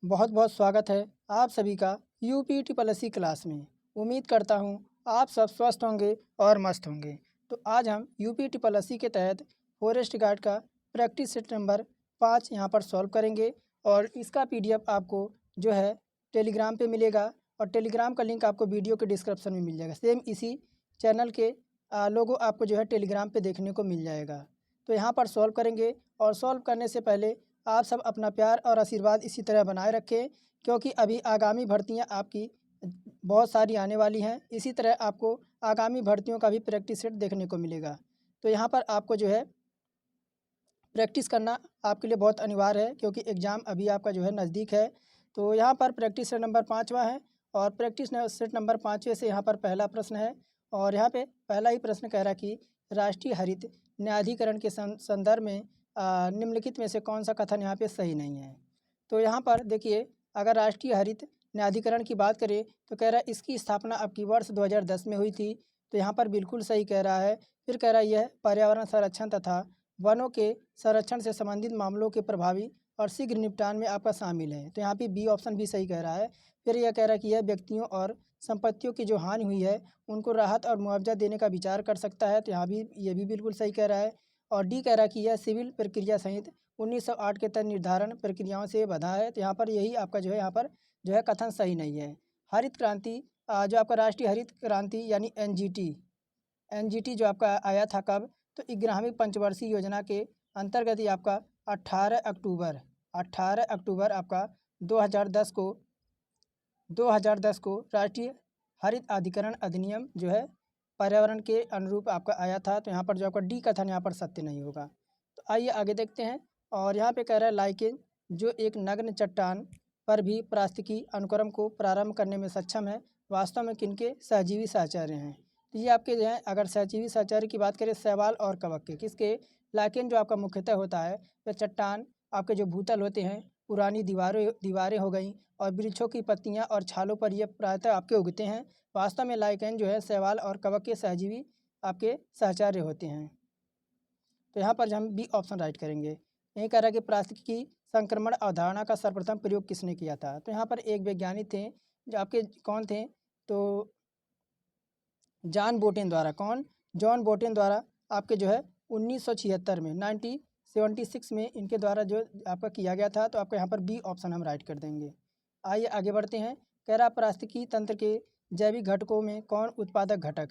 बहुत बहुत स्वागत है आप सभी का UP triple S C class में। उम्मीद करता हूँ आप सब स्वस्थ होंगे और मस्त होंगे। तो आज हम यूपी ट्रिपल एस सी के तहत फॉरेस्ट गार्ड का प्रैक्टिस सेट नंबर 5 यहाँ पर सॉल्व करेंगे और इसका पीडीएफ आपको जो है टेलीग्राम पे मिलेगा और टेलीग्राम का लिंक आपको वीडियो के डिस्क्रिप्शन में मिल जाएगा। सेम इसी चैनल के लोगो आपको जो है टेलीग्राम पे देखने को मिल जाएगा। तो यहाँ पर सॉल्व करेंगे और सॉल्व करने से पहले आप सब अपना प्यार और आशीर्वाद इसी तरह बनाए रखें, क्योंकि अभी आगामी भर्तियां आपकी बहुत सारी आने वाली हैं। इसी तरह आपको आगामी भर्तियों का भी प्रैक्टिस सेट देखने को मिलेगा। तो यहाँ पर आपको जो है प्रैक्टिस करना आपके लिए बहुत अनिवार्य है, क्योंकि एग्ज़ाम अभी आपका जो है नज़दीक है। तो यहाँ पर प्रैक्टिस सेट नंबर 5वां है और प्रैक्टिस सेट नंबर 5वें से यहाँ पर पहला प्रश्न है और यहाँ पे पहला ही प्रश्न कह रहा है कि राष्ट्रीय हरित न्यायाधिकरण के संदर्भ में निम्नलिखित में से कौन सा कथन यहाँ पे सही नहीं है। तो यहाँ पर देखिए, अगर राष्ट्रीय हरित न्यायाधिकरण की बात करें तो कह रहा है इसकी स्थापना आपकी वर्ष 2010 में हुई थी। तो यहाँ पर बिल्कुल सही कह रहा है। फिर कह रहा है यह पर्यावरण संरक्षण तथा वनों के संरक्षण से संबंधित मामलों के प्रभावी और शीघ्र निपटान में आपका शामिल है। तो यहाँ पे बी ऑप्शन भी सही कह रहा है। फिर यह कह रहा है कि यह व्यक्तियों और संपत्तियों की जो हानि हुई है उनको राहत और मुआवजा देने का विचार कर सकता है। तो यहाँ भी ये भी बिल्कुल सही कह रहा है। और डी कह रहा है कि यह सिविल प्रक्रिया सहित 1908 के तहत निर्धारण प्रक्रियाओं से बधा है। तो यहाँ पर यही आपका जो है यहाँ पर जो है कथन सही नहीं है। हरित क्रांति जो आपका राष्ट्रीय हरित क्रांति यानी एनजीटी जो आपका आया था कब, तो 11वीं पंचवर्षीय योजना के अंतर्गत ही आपका 18 अक्टूबर आपका 2010 को राष्ट्रीय हरित अधिकरण अधिनियम जो है पर्यावरण के अनुरूप आपका आया था। तो यहाँ पर जो आपका डी कथन यहाँ पर सत्य नहीं होगा। तो आइए आगे देखते हैं। और यहाँ पे कह रहा है लाइकेन जो एक नग्न चट्टान पर भी पारिस्थितिकी अनुक्रम को प्रारंभ करने में सक्षम है, वास्तव में किनके सहजीवी साहचर्य हैं। तो ये आपके जो है, अगर सहजीवी साहचर्य की बात करें शैवाल और कवक के, किसके, लाइकेन जो आपका मुख्यतः होता है वह चट्टान आपके जो भूतल होते हैं, पुरानी दीवारें हो गई और वृक्षों की पत्तियां और छालों पर ये प्रायतः आपके उगते हैं। वास्तव में लाइकेन जो है शैवाल और कवक के सहजीवी आपके सहचर्य होते हैं। तो यहाँ पर हम बी ऑप्शन राइट करेंगे। यही कह रहा है कि पारिस्थितिकी संक्रमण अवधारणा का सर्वप्रथम प्रयोग किसने किया था। तो यहाँ पर एक वैज्ञानिक थे जो आपके कौन थे, तो जॉन बोटेन द्वारा आपके जो है 1976 में 1976 में इनके द्वारा जो आपका किया गया था। तो आपका यहाँ पर बी ऑप्शन हम राइट कर देंगे। आइए आगे बढ़ते हैं। कह रहा पारिस्थितिकी तंत्र के जैविक घटकों में कौन उत्पादक घटक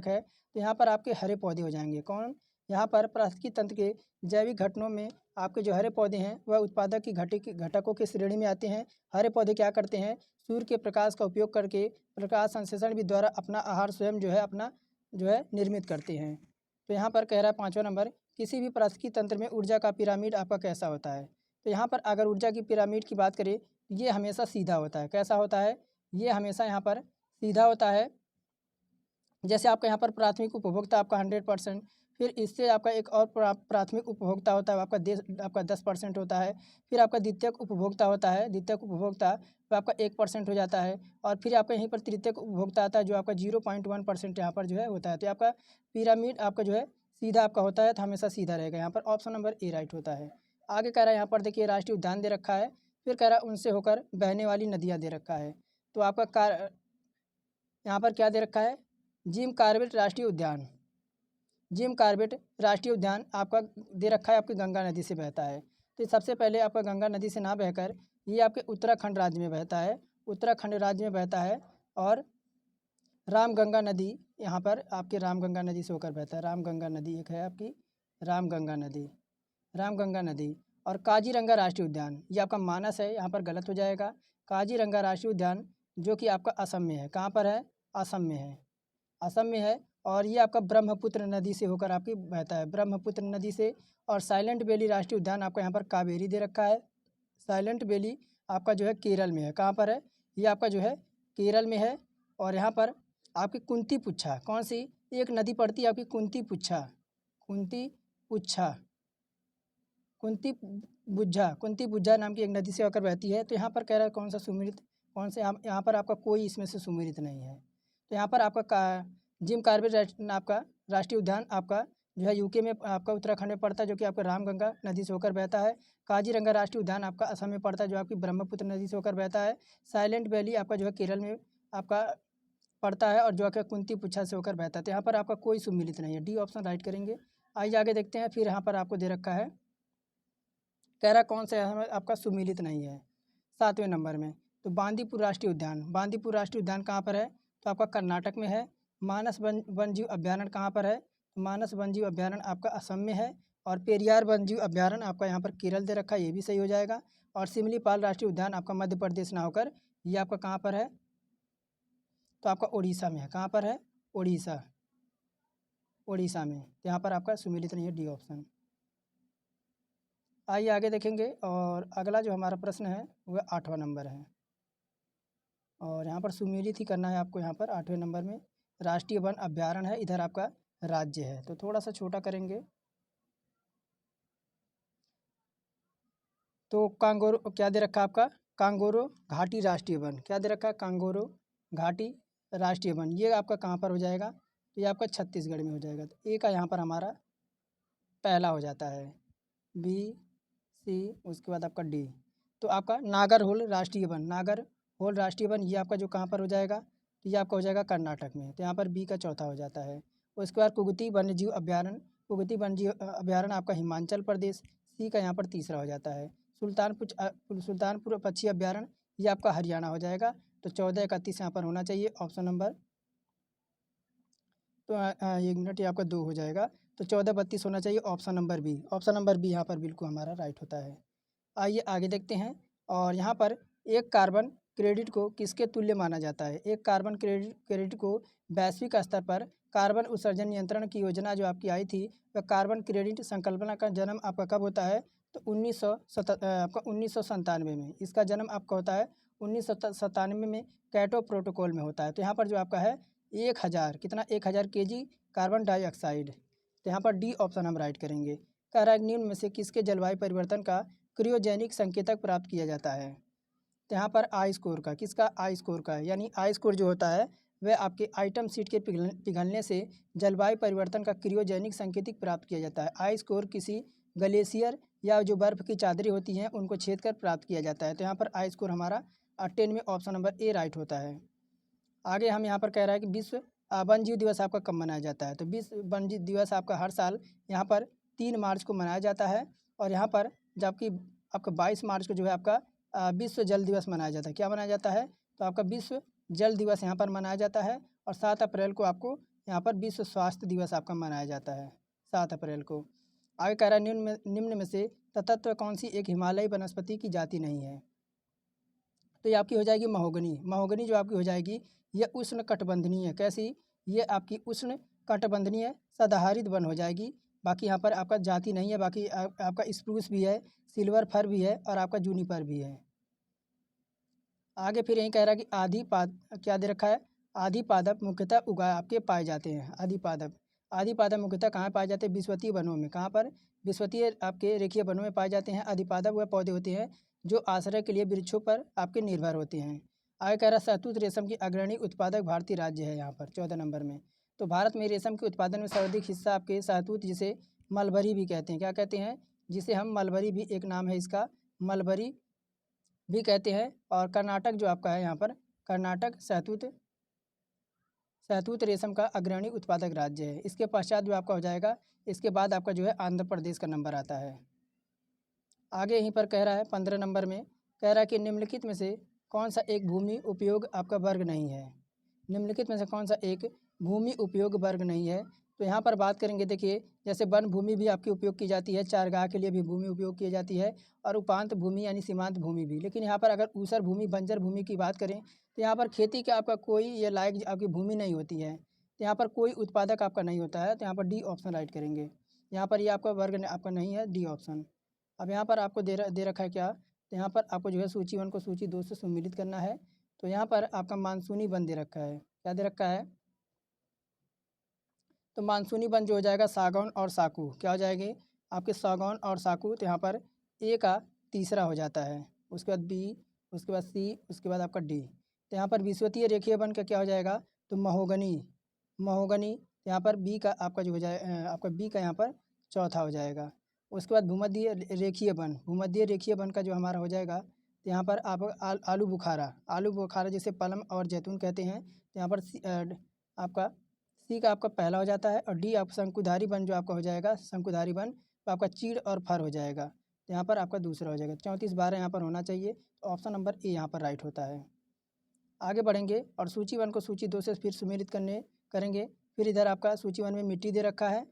है। तो यहाँ पर आपके हरे पौधे हो जाएंगे। कौन, यहाँ पर पारिस्थितिकी तंत्र के जैविक घटकों में आपके जो हरे पौधे हैं वह उत्पादक की घटकों की श्रेणी में आते हैं। हरे पौधे क्या करते हैं, सूर्य के प्रकाश का उपयोग करके प्रकाश संश्लेषण भी द्वारा अपना आहार स्वयं जो है अपना जो है निर्मित करते हैं। तो यहाँ पर कह रहा है 5वां नंबर, किसी भी पारिस्थितिकी तंत्र में ऊर्जा का पिरामिड आपका कैसा होता है। तो यहाँ पर अगर ऊर्जा की पिरामिड की बात करें, ये हमेशा सीधा होता है। कैसा होता है, ये हमेशा यहाँ पर सीधा होता है। जैसे आपका यहाँ पर प्राथमिक उपभोक्ता आपका 100%, फिर इससे आपका एक और प्राथमिक उपभोक्ता होता है आपका 10% होता है। फिर आपका द्वितीयक उपभोक्ता होता है, द्वितीयक उपभोक्ता तो आपका 1% हो जाता है। और फिर आपका यहीं पर तृतीयक उपभोक्ता आता है जो आपका 0.1% यहाँ पर जो है होता है। तो आपका पिरामिड आपका जो है सीधा आपका होता है, तो हमेशा सीधा रहेगा। यहाँ पर ऑप्शन नंबर ए राइट होता है। आगे कह रहा है यहाँ पर देखिए राष्ट्रीय उद्यान दे रखा है, फिर कह रहा है उनसे होकर बहने वाली नदियाँ दे रखा है। तो आपका यहाँ पर क्या दे रखा है, जिम कॉर्बेट राष्ट्रीय उद्यान आपका दे रखा है, आपकी गंगा नदी से बहता है। तो सबसे पहले आपका गंगा नदी से ना बहकर ये आपके उत्तराखंड राज्य में बहता है। और रामगंगा नदी यहाँ पर आपके रामगंगा नदी से होकर बहता है। रामगंगा नदी एक है आपकी रामगंगा नदी। और काजीरंगा राष्ट्रीय उद्यान ये आपका मानस है, यहाँ पर गलत हो जाएगा। काजीरंगा राष्ट्रीय उद्यान जो कि आपका असम में है। कहाँ पर है, असम में है। और ये आपका ब्रह्मपुत्र नदी से होकर आपकी बहता है, ब्रह्मपुत्र नदी से। और साइलेंट वैली राष्ट्रीय उद्यान आपका यहाँ पर कावेरी दे रखा है। साइलेंट वैली आपका जो है केरल में है। कहाँ पर है, ये आपका जो है केरल में है। और यहाँ पर आपकी कुंती पुच्छा, कौन सी एक नदी पड़ती है आपकी कुंती बुझा नाम की एक नदी से होकर बहती है। तो यहाँ पर कह रहा है कौन सा सुमेलित, कौन से यहाँ पर आपका कोई इसमें से सुमेलित नहीं है। तो यहाँ पर आपका जिम कॉर्बेट आपका राष्ट्रीय उद्यान आपका जो है यूके में आपका उत्तराखंड में पड़ता है, जो कि आपका रामगंगा नदी से होकर बहता है। काजीरंगा राष्ट्रीय उद्यान आपका असम में पड़ता है, जो आपकी ब्रह्मपुत्र नदी से होकर बहता है। साइलेंट वैली आपका जो है केरल में आपका पड़ता है और जो आपका कुंती पुच्छा से होकर बहता है। तो यहाँ पर आपका कोई सुमिलित नहीं है, डी ऑप्शन राइट करेंगे। आइए आगे देखते हैं। फिर यहाँ पर आपको दे रखा है, कह रहा कौन सा है आपका सुमिलित नहीं है 7वें नंबर में। तो बांदीपुर राष्ट्रीय उद्यान, बांदीपुर राष्ट्रीय उद्यान कहाँ पर है? तो आपका कर्नाटक में है। मानस वन जीव अभ्यारण्य कहाँ पर है? तो मानस वन जीव अभ्यारण्य आपका असम में है। और पेरियार वन जीव अभ्यारण्य आपका यहाँ पर केरल दे रखा है, ये भी सही हो जाएगा। और सिमलीपाल राष्ट्रीय उद्यान आपका मध्य प्रदेश ना होकर ये आपका कहाँ पर है? तो आपका उड़ीसा में है। कहाँ पर है? उड़ीसा, उड़ीसा में। तो यहाँ पर आपका सुमिलित नहीं है, डी ऑप्शन। आइए आगे देखेंगे। और अगला जो हमारा प्रश्न है वह 8वां नंबर है, और यहाँ पर सुमिलित ही करना है आपको। यहाँ पर 8वें नंबर में राष्ट्रीय वन अभ्यारण्य है, इधर आपका राज्य है, तो थोड़ा सा छोटा करेंगे। तो कांगोरो क्या दे रखा है आपका? कांगोरो घाटी राष्ट्रीय वन। क्या दे रखा है? कांगोरो घाटी राष्ट्रीय वन। ये आपका कहाँ पर हो जाएगा? तो ये आपका छत्तीसगढ़ में हो जाएगा। तो ए का यहाँ पर हमारा पहला हो जाता है, बी सी, उसके बाद आपका डी। तो आपका नागरहोल राष्ट्रीय वन, नागरहोल राष्ट्रीय वन ये आपका जो कहाँ पर हो जाएगा? तो ये आपका हो जाएगा कर्नाटक में। तो यहाँ पर बी का चौथा हो जाता है। उसके बाद कुगती वन्यजीव अभ्यारण्य, कुगती वन्यजीव अभ्यारण्य आपका हिमाचल प्रदेश, सी का यहाँ पर तीसरा हो जाता है। सुल्तानपुर पक्षी अभ्यारण्य ये आपका हरियाणा हो जाएगा। तो 1431 यहाँ पर होना चाहिए ऑप्शन नंबर। तो 1 मिनट, ये आपका 2 हो जाएगा। तो 1432 होना चाहिए option number B. Option number B यहाँ पर बिल्कुल हमारा राइट होता है। आइए आगे देखते हैं। और यहाँ पर एक कार्बन क्रेडिट को किसके तुल्य माना जाता है? एक कार्बन क्रेडिट को वैश्विक स्तर पर कार्बन उत्सर्जन नियंत्रण की योजना जो आपकी आई थी, वह कार्बन क्रेडिट संकल्पना का जन्म आपका कब होता है? तो 1997 में। इसका जन्म आपका होता है 1997 में कैटो प्रोटोकॉल में होता है। तो यहाँ पर जो आपका है 1000, कितना? 1000 kg कार्बन डाइऑक्साइड। तो यहाँ पर डी ऑप्शन हम राइट करेंगे। कह रहा है निम्न में से किसके जलवायु परिवर्तन का क्रियोजेनिक संकेतक प्राप्त किया जाता है? तो यहाँ पर आई स्कोर का, किसका? आई स्कोर का, यानी आई स्कोर जो होता है वह आपके आइटम सीट के पिघलने से जलवायु परिवर्तन का क्रियोजेनिक संकेतक प्राप्त किया जाता है। आई स्कोर किसी ग्लेशियर या जो बर्फ़ की चादरें होती हैं उनको छेद कर प्राप्त किया जाता है। तो यहाँ पर आई स्कोर हमारा 10 में ऑप्शन नंबर ए राइट होता है। आगे हम यहाँ पर कह रहा है कि विश्व वन्यजीव दिवस आपका कब मनाया जाता है? तो विश्व वन्यजीव दिवस आपका हर साल यहाँ पर 3 मार्च को मनाया जाता है। और यहाँ पर जबकि आपका 22 मार्च को जो है आपका विश्व जल दिवस मनाया जाता है। क्या मनाया जाता है? तो आपका विश्व जल दिवस यहाँ पर मनाया जाता है। और 7 अप्रैल को आपको यहाँ पर विश्व स्वास्थ्य दिवस आपका मनाया जाता है, 7 अप्रैल को। आगे कह रहा है निम्न में से तत्व कौन सी एक हिमालयी वनस्पति की जाति नहीं है? तो ये आपकी हो जाएगी महोगनी। महोगनी जो आपकी हो जाएगी ये उष्ण कटिबंधनीय, कैसी? ये आपकी उष्ण कटिबंधनीय सदाहरित वन हो जाएगी। बाकी यहाँ पर आपका जाति नहीं है। बाकी आपका स्प्रूस भी है, सिल्वर फर भी है और आपका जूनिपर भी है। आगे फिर यही कह रहा है कि क्या दे रखा है? आदि पादप मुख्यतः उगा आपके पाए जाते हैं। आदि पादप मुख्यतः कहाँ पाए जाते हैं? विषवतीय वनों में। कहाँ पर? विषवतीय आपके रेखीय वनों में पाए जाते हैं। आदि पादप वह पौधे होते हैं जो आश्रय के लिए वृक्षों पर आपके निर्भर होते हैं। आगे कह रहा है शहतूत रेशम की अग्रणी उत्पादक भारतीय राज्य है यहाँ पर 14 नंबर में। तो भारत में रेशम के उत्पादन में सर्वाधिक हिस्सा आपके शहतूत, जिसे मलबरी भी कहते हैं। क्या कहते हैं? जिसे हम मलबरी भी एक नाम है इसका, मलबरी भी कहते हैं। और कर्नाटक जो आपका है यहाँ पर, कर्नाटक शहतूत रेशम का अग्रणी उत्पादक राज्य है। इसके पश्चात जो आपका हो जाएगा, इसके बाद आपका जो है आंध्र प्रदेश का नंबर आता है। आगे यहीं पर कह रहा है 15 नंबर में, कह रहा है कि निम्नलिखित में से कौन सा एक भूमि उपयोग आपका वर्ग नहीं है? निम्नलिखित में से कौन सा एक भूमि उपयोग वर्ग नहीं है? तो यहाँ पर बात करेंगे, देखिए जैसे वन भूमि भी आपकी उपयोग की जाती है, चारागाह के लिए भी भूमि उपयोग की जाती है, और उपांत भूमि यानी सीमांत भूमि भी। लेकिन यहाँ पर अगर ऊसर भूमि, बंजर भूमि की बात करें तो यहाँ पर खेती का आपका कोई ये लायक आपकी भूमि नहीं होती है। तो यहाँ पर कोई उत्पादक आपका नहीं होता है। तो यहाँ पर डी ऑप्शन राइट करेंगे। यहाँ पर ये आपका वर्ग आपका नहीं है, डी ऑप्शन। अब यहाँ पर आपको दे रखा है क्या? तो यहाँ पर आपको जो है सूची 1 को सूची 2 से सम्मिलित करना है। तो यहाँ पर आपका मानसूनी वन दे रखा है। क्या दे रखा है? तो मानसूनी वन जो हो जाएगा सागौन और साकू। क्या हो जाएंगे आपके? सागौन और साकू। तो यहाँ पर ए का तीसरा हो जाता है, उसके बाद बी, उसके बाद सी, उसके बाद आपका डी। तो यहाँ पर विषुवतीय रेखीय वन का क्या हो जाएगा? तो महोगनी तो यहाँ पर बी का आपका जो हो जाए आपका बी का यहाँ पर चौथा हो जाएगा। उसके बाद भूमध्य रेखीय वन, भूमध्य रेखीय वन का जो हमारा हो जाएगा, तो यहाँ पर आप आलू बुखारा, आलू बुखारा जिसे पलम और जैतून कहते हैं, तो यहाँ पर आपका सी का आपका पहला हो जाता है। और डी आप शंकुधारी वन जो आपका हो जाएगा, शंकुधारी वन, तो आपका चीड़ और फर हो जाएगा, तो यहाँ पर आपका दूसरा हो जाएगा। 34 12 यहाँ पर होना चाहिए, तो ऑप्शन नंबर ए यहाँ पर राइट होता है। आगे बढ़ेंगे और सूची 1 को सूची 2 से फिर सुमेलित करेंगे। फिर इधर आपका सूची 1 में मिट्टी दे रखा है,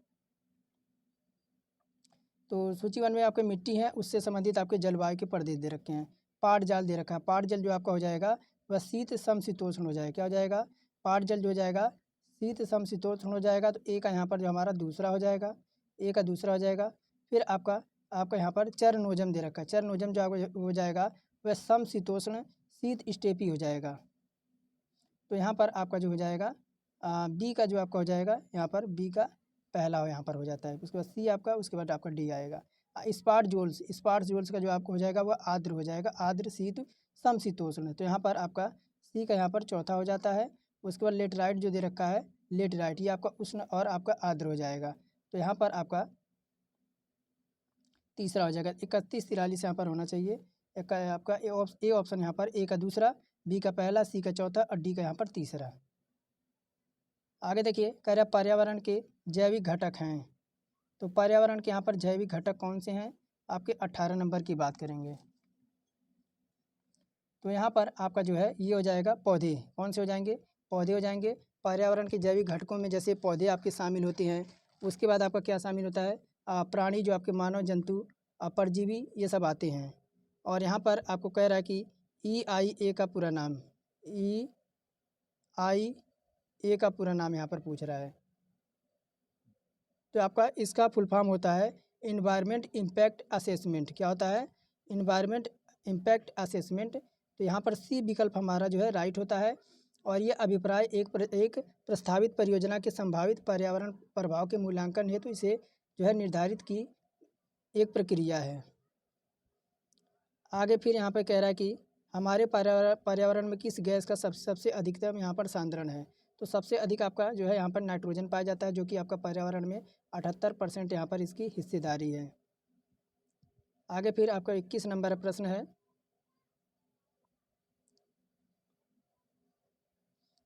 तो सूची 1 में आपके मिट्टी है, उससे संबंधित आपके जलवायु के प्रदेश दे रखे हैं। पाट जाल दे रखा है, पाट जल जो आपका हो जाएगा वह शीत समशीतोष्ण हो जाएगा। क्या हो जाएगा? पाट जल जो हो जाएगा शीत समशीतोष्ण हो जाएगा, तो ए का यहाँ पर जो हमारा दूसरा हो जाएगा, ए का दूसरा हो जाएगा। फिर आपका यहाँ पर चरनोजम दे रखा है, चरनोजम जो आपका हो जाएगा वह समशीतोष्ण शीत स्टेपी हो जाएगा। तो यहाँ पर आपका जो हो जाएगा बी का जो आपका हो जाएगा, यहाँ पर बी का पहला यहाँ पर हो जाता है। उसके बाद सी आपका, उसके बाद आपका डी आएगा। स्पार्स जोल्स का जो आपको हो जाएगा वह आर्द्र हो जाएगा, आर्द्र शीत समशीतोष्ण। तो यहाँ पर आपका सी का यहाँ पर चौथा हो जाता है। उसके बाद लेटराइट जो दे रखा है, लेटराइट, ये आपका उष्ण और आपका आर्द्र हो जाएगा, तो यहाँ पर आपका तीसरा हो जाएगा। 31 43 यहाँ पर होना चाहिए। आपका ए ऑप्शन यहाँ पर, ए का दूसरा, बी का पहला, सी का चौथा और डी का यहाँ पर तीसरा। आगे देखिए, कह रहा पर्यावरण के जैविक घटक हैं, तो पर्यावरण के यहाँ पर जैविक घटक कौन से हैं? आपके 18 नंबर की बात करेंगे। तो यहाँ पर आपका जो है ये हो जाएगा पौधे। कौन से हो जाएंगे? पौधे हो जाएंगे। पर्यावरण के जैविक घटकों में जैसे पौधे आपके शामिल होते हैं। उसके बाद आपका क्या शामिल होता है? प्राणी जो आपके मानव जंतु, परजीवी, ये सब आते हैं। और यहाँ पर आपको कह रहा है कि EIA का पूरा नाम, EIA का पूरा नाम यहाँ पर पूछ रहा है। तो आपका इसका फुल फॉर्म होता है इन्वायरमेंट इम्पैक्ट असेसमेंट। क्या होता है? Environment impact assessment. तो यहाँ पर सी विकल्प हमारा जो है राइट होता है। और ये अभिप्राय एक प्रस्तावित परियोजना के संभावित पर्यावरण प्रभाव के मूल्यांकन हेतु इसे जो है निर्धारित की एक प्रक्रिया है। आगे फिर यहाँ पर कह रहा है कि हमारे पर्यावरण में किस गैस का सबसे अधिकतम यहाँ पर सांद्रण है? तो सबसे अधिक आपका जो है यहाँ पर नाइट्रोजन पाया जाता है, जो कि आपका पर्यावरण में 78% यहाँ पर इसकी हिस्सेदारी है। आगे फिर आपका 21 नंबर प्रश्न है,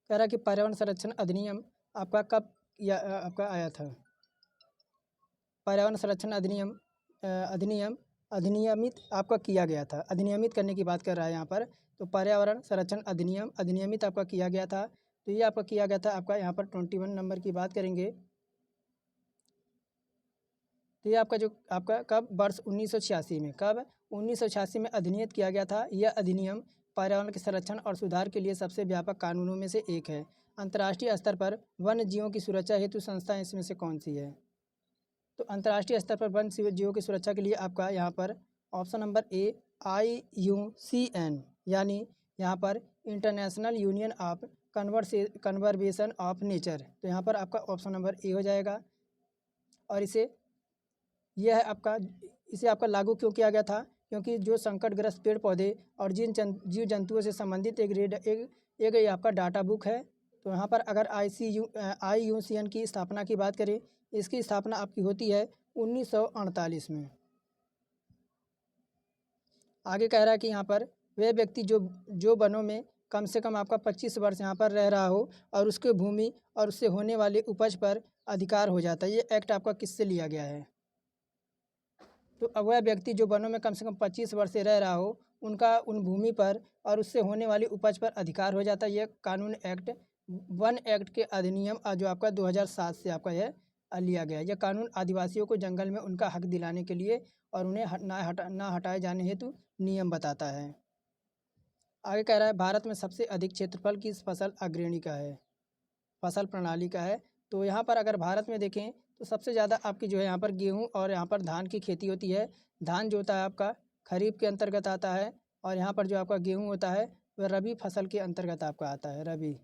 कह रहा कि पर्यावरण संरक्षण अधिनियम आपका कब आपका आया था? पर्यावरण संरक्षण अधिनियमित आपका किया गया था। अधिनियमित करने की बात कर रहा है यहाँ पर। तो पर्यावरण संरक्षण अधिनियमित आपका किया गया था। तो ये आपका किया गया था आपका यहाँ पर 21 नंबर की बात करेंगे। तो ये आपका जो आपका कब? वर्ष 1986 में। कब? 1986 में अधिनियत किया गया था। यह अधिनियम पर्यावरण के संरक्षण और सुधार के लिए सबसे व्यापक कानूनों में से एक है। अंतर्राष्ट्रीय स्तर पर वन्य जीवों की सुरक्षा हेतु संस्था इसमें से कौन सी है? तो अंतर्राष्ट्रीय स्तर पर वन्य जीवों की सुरक्षा के लिए आपका यहाँ पर ऑप्शन नंबर ए IUCN, यानी यहाँ पर international union of conservation of nature. तो यहाँ पर आपका ऑप्शन नंबर ए हो जाएगा। और इसे आपका लागू क्यों किया गया था? क्योंकि जो संकटग्रस्त पेड़ पौधे और जीव जंतुओं से संबंधित एक आपका डाटा बुक है। तो यहाँ पर अगर IUCN की स्थापना की बात करें, इसकी स्थापना आपकी होती है 1948 में। आगे कह रहा है कि यहाँ पर वह व्यक्ति जो वनों में कम से कम आपका 25 वर्ष यहाँ पर रह रहा हो और उसके भूमि और उससे होने वाले उपज पर अधिकार हो जाता है। ये एक्ट आपका किससे लिया गया है? तो वह व्यक्ति जो वनों में कम से कम 25 वर्ष से रह रहा हो, उनका उन भूमि पर और उससे होने वाली उपज पर अधिकार हो जाता है। ये कानून एक्ट, वन एक्ट के अधिनियम जो आपका 2007 से आपका यह लिया गया है। यह कानून आदिवासियों को जंगल में उनका हक दिलाने के लिए और उन्हें ना हटाए जाने हेतु नियम बताता है। आगे कह रहा है भारत में सबसे अधिक क्षेत्रफल किस फसल अग्रणी का है? फसल प्रणाली का है। तो यहाँ पर अगर भारत में देखें तो सबसे ज़्यादा आपकी जो है यहाँ पर गेहूँ और यहाँ पर धान की खेती होती है। धान जो होता है आपका खरीफ के अंतर्गत आता है, और यहाँ पर जो आपका गेहूँ होता है वह रबी फसल के अंतर्गत आपका आता है, रबी।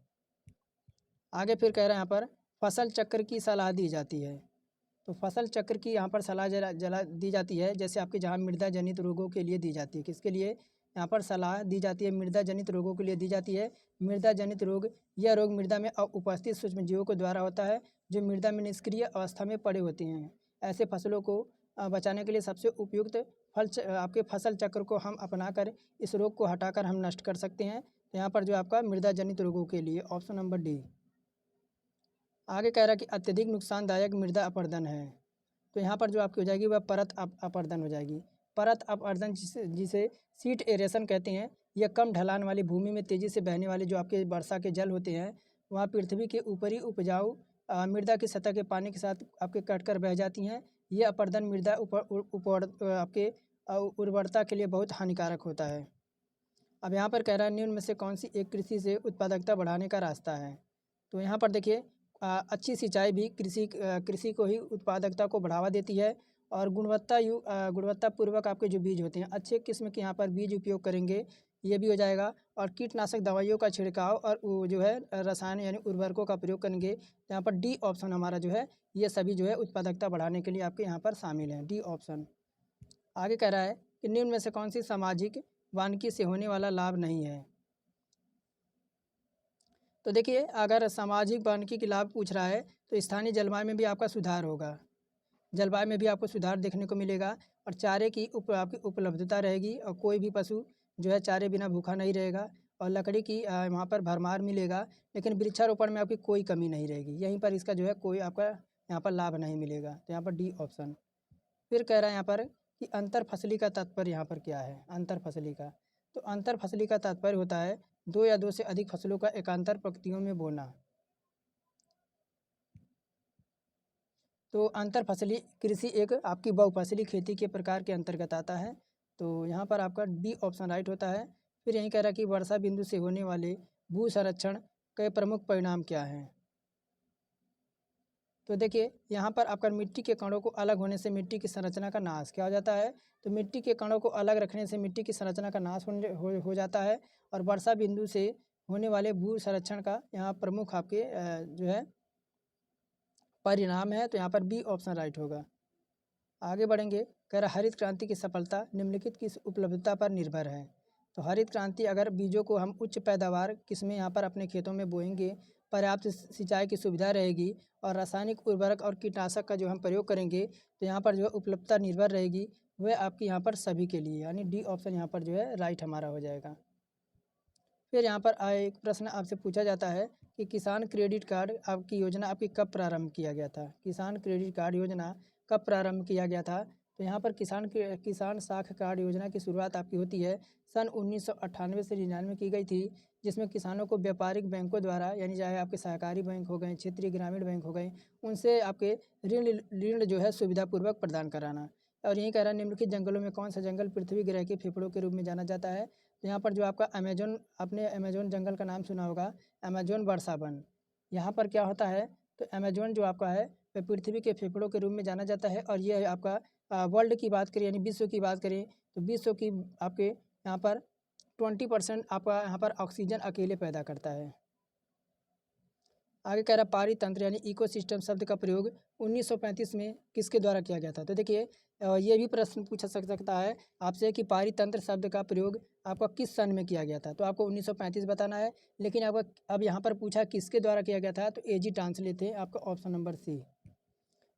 आगे फिर कह रहे हैं यहाँ पर फसल चक्र की सलाह दी जाती है। तो फसल चक्र की यहाँ पर सलाह दी जाती है, जैसे आपके जहाँ मृदा जनित रोगों के लिए दी जाती है। किसके लिए? यहाँ पर सलाह दी जाती है, मृदा जनित रोगों के लिए दी जाती है। मृदा जनित रोग, यह रोग मृदा में उपस्थित सूक्ष्मजीवों के द्वारा होता है जो मृदा में निष्क्रिय अवस्था में पड़े होते हैं। ऐसे फसलों को बचाने के लिए सबसे उपयुक्त आपके फसल चक्र को हम अपनाकर इस रोग को हटाकर हम नष्ट कर सकते हैं। तो यहाँ पर जो आपका मृदा जनित रोगों के लिए ऑप्शन नंबर डी। आगे कह रहा है कि अत्यधिक नुकसानदायक मृदा अपरदन है, तो यहाँ पर जो आपकी हो जाएगी वह परत अपरदन हो जाएगी। परत अपरदन जिसे सीट एरेशन कहते हैं, यह कम ढलान वाली भूमि में तेज़ी से बहने वाले जो आपके वर्षा के जल होते हैं वहाँ पृथ्वी के ऊपरी उपजाऊ मृदा की सतह के पानी के साथ आपके कटकर बह जाती हैं। यह अपरदन मृदा आपके उर्वरता के लिए बहुत हानिकारक होता है। अब यहाँ पर कह रहा है निम्न में से कौन सी एक कृषि से उत्पादकता बढ़ाने का रास्ता है। तो यहाँ पर देखिए अच्छी सिंचाई भी कृषि को ही उत्पादकता को बढ़ावा देती है और गुणवत्तापूर्वक आपके जो बीज होते हैं अच्छे किस्म के यहाँ पर बीज उपयोग करेंगे, ये भी हो जाएगा। और कीटनाशक दवाइयों का छिड़काव और वो जो है रसायन यानी उर्वरकों का प्रयोग करेंगे। यहाँ पर डी ऑप्शन हमारा जो है ये सभी जो है उत्पादकता बढ़ाने के लिए आपके यहाँ पर शामिल हैं, डी ऑप्शन। आगे कह रहा है कि निम्न में से कौन सी सामाजिक वानिकी से होने वाला लाभ नहीं है। तो देखिए अगर सामाजिक वानिकी के लाभ पूछ रहा है तो स्थानीय जलवायु में भी आपका सुधार होगा, जलवायु में भी आपको सुधार देखने को मिलेगा और चारे की आपकी उपलब्धता रहेगी और कोई भी पशु जो है चारे बिना भूखा नहीं रहेगा और लकड़ी की वहाँ पर भरमार मिलेगा, लेकिन वृक्षारोपण में आपकी कोई कमी नहीं रहेगी। यहीं पर इसका जो है कोई आपका यहाँ पर लाभ नहीं मिलेगा, तो यहाँ पर डी ऑप्शन। फिर कह रहा है यहाँ पर कि अंतर फसली का तात्पर्य यहाँ पर क्या है। अंतर फसली का, तो अंतर फसली का तात्पर्य होता है दो या दो से अधिक फसलों का एकांतर पंक्तियों में बोना। तो अंतर फसली कृषि एक आपकी बहुफसली खेती के प्रकार के अंतर्गत आता है, तो यहाँ पर आपका डी ऑप्शन राइट होता है। फिर यहीं कह रहा है कि वर्षा बिंदु से होने वाले भू संरक्षण के प्रमुख परिणाम क्या हैं। तो देखिए यहाँ पर आपका मिट्टी के कणों को अलग होने से मिट्टी की संरचना का नाश क्या हो जाता है, तो मिट्टी के कणों को अलग रखने से मिट्टी की संरचना का नाश हो जाता है। और वर्षा बिंदु से होने वाले भू संरक्षण का यहाँ प्रमुख आपके जो है परिणाम है, तो यहाँ पर बी ऑप्शन राइट होगा। आगे बढ़ेंगे, कह रहा हरित क्रांति की सफलता निम्नलिखित की उपलब्धता पर निर्भर है। तो हरित क्रांति अगर बीजों को हम उच्च पैदावार किस्में यहाँ पर अपने खेतों में बोएंगे, पर्याप्त सिंचाई की सुविधा रहेगी और रासायनिक उर्वरक और कीटनाशक का जो हम प्रयोग करेंगे तो यहाँ पर जो उपलब्धता निर्भर रहेगी वह आपकी यहाँ पर सभी के लिए, यानी डी ऑप्शन यहाँ पर जो है राइट हमारा हो जाएगा। फिर यहाँ पर एक प्रश्न आपसे पूछा जाता है कि किसान क्रेडिट कार्ड आपकी योजना आपकी कब प्रारंभ किया गया था। किसान क्रेडिट कार्ड योजना कब प्रारंभ किया गया था, तो यहाँ पर किसान साख कार्ड योजना की शुरुआत आपकी होती है सन 1998 से 99 की गई थी, जिसमें किसानों को व्यापारिक बैंकों द्वारा यानी चाहे आपके सहकारी बैंक हो गए, क्षेत्रीय ग्रामीण बैंक हो गए, उनसे आपके ऋण जो है सुविधापूर्वक प्रदान कराना। और यही कह रहा है निम्नलिखित जंगलों में कौन सा जंगल पृथ्वी ग्रह के फेफड़ों के रूप में जाना जाता है। तो यहाँ पर जो आपका अमेजोन, आपने अमेजोन जंगल का नाम सुना होगा, अमेजोन वर्षा वन। यहाँ पर क्या होता है, तो अमेजोन जो आपका है वह पृथ्वी के फेफड़ों के रूप में जाना जाता है और ये आपका वर्ल्ड की बात करें यानी विश्व की बात करें तो विश्व की आपके यहाँ पर 20% आपका यहाँ पर ऑक्सीजन अकेले पैदा करता है। आगे कह रहा पारितंत्र यानी इकोसिस्टम शब्द का प्रयोग 1935 में किसके द्वारा किया गया था। तो देखिए ये भी प्रश्न पूछा सकता है आपसे कि पारितंत्र शब्द का प्रयोग आपका किस सन में किया गया था, तो आपको 1935 बताना है। लेकिन आपका अब यहाँ पर पूछा किसके द्वारा किया गया था, तो एजी टांसलेट थे आपका ऑप्शन नंबर सी।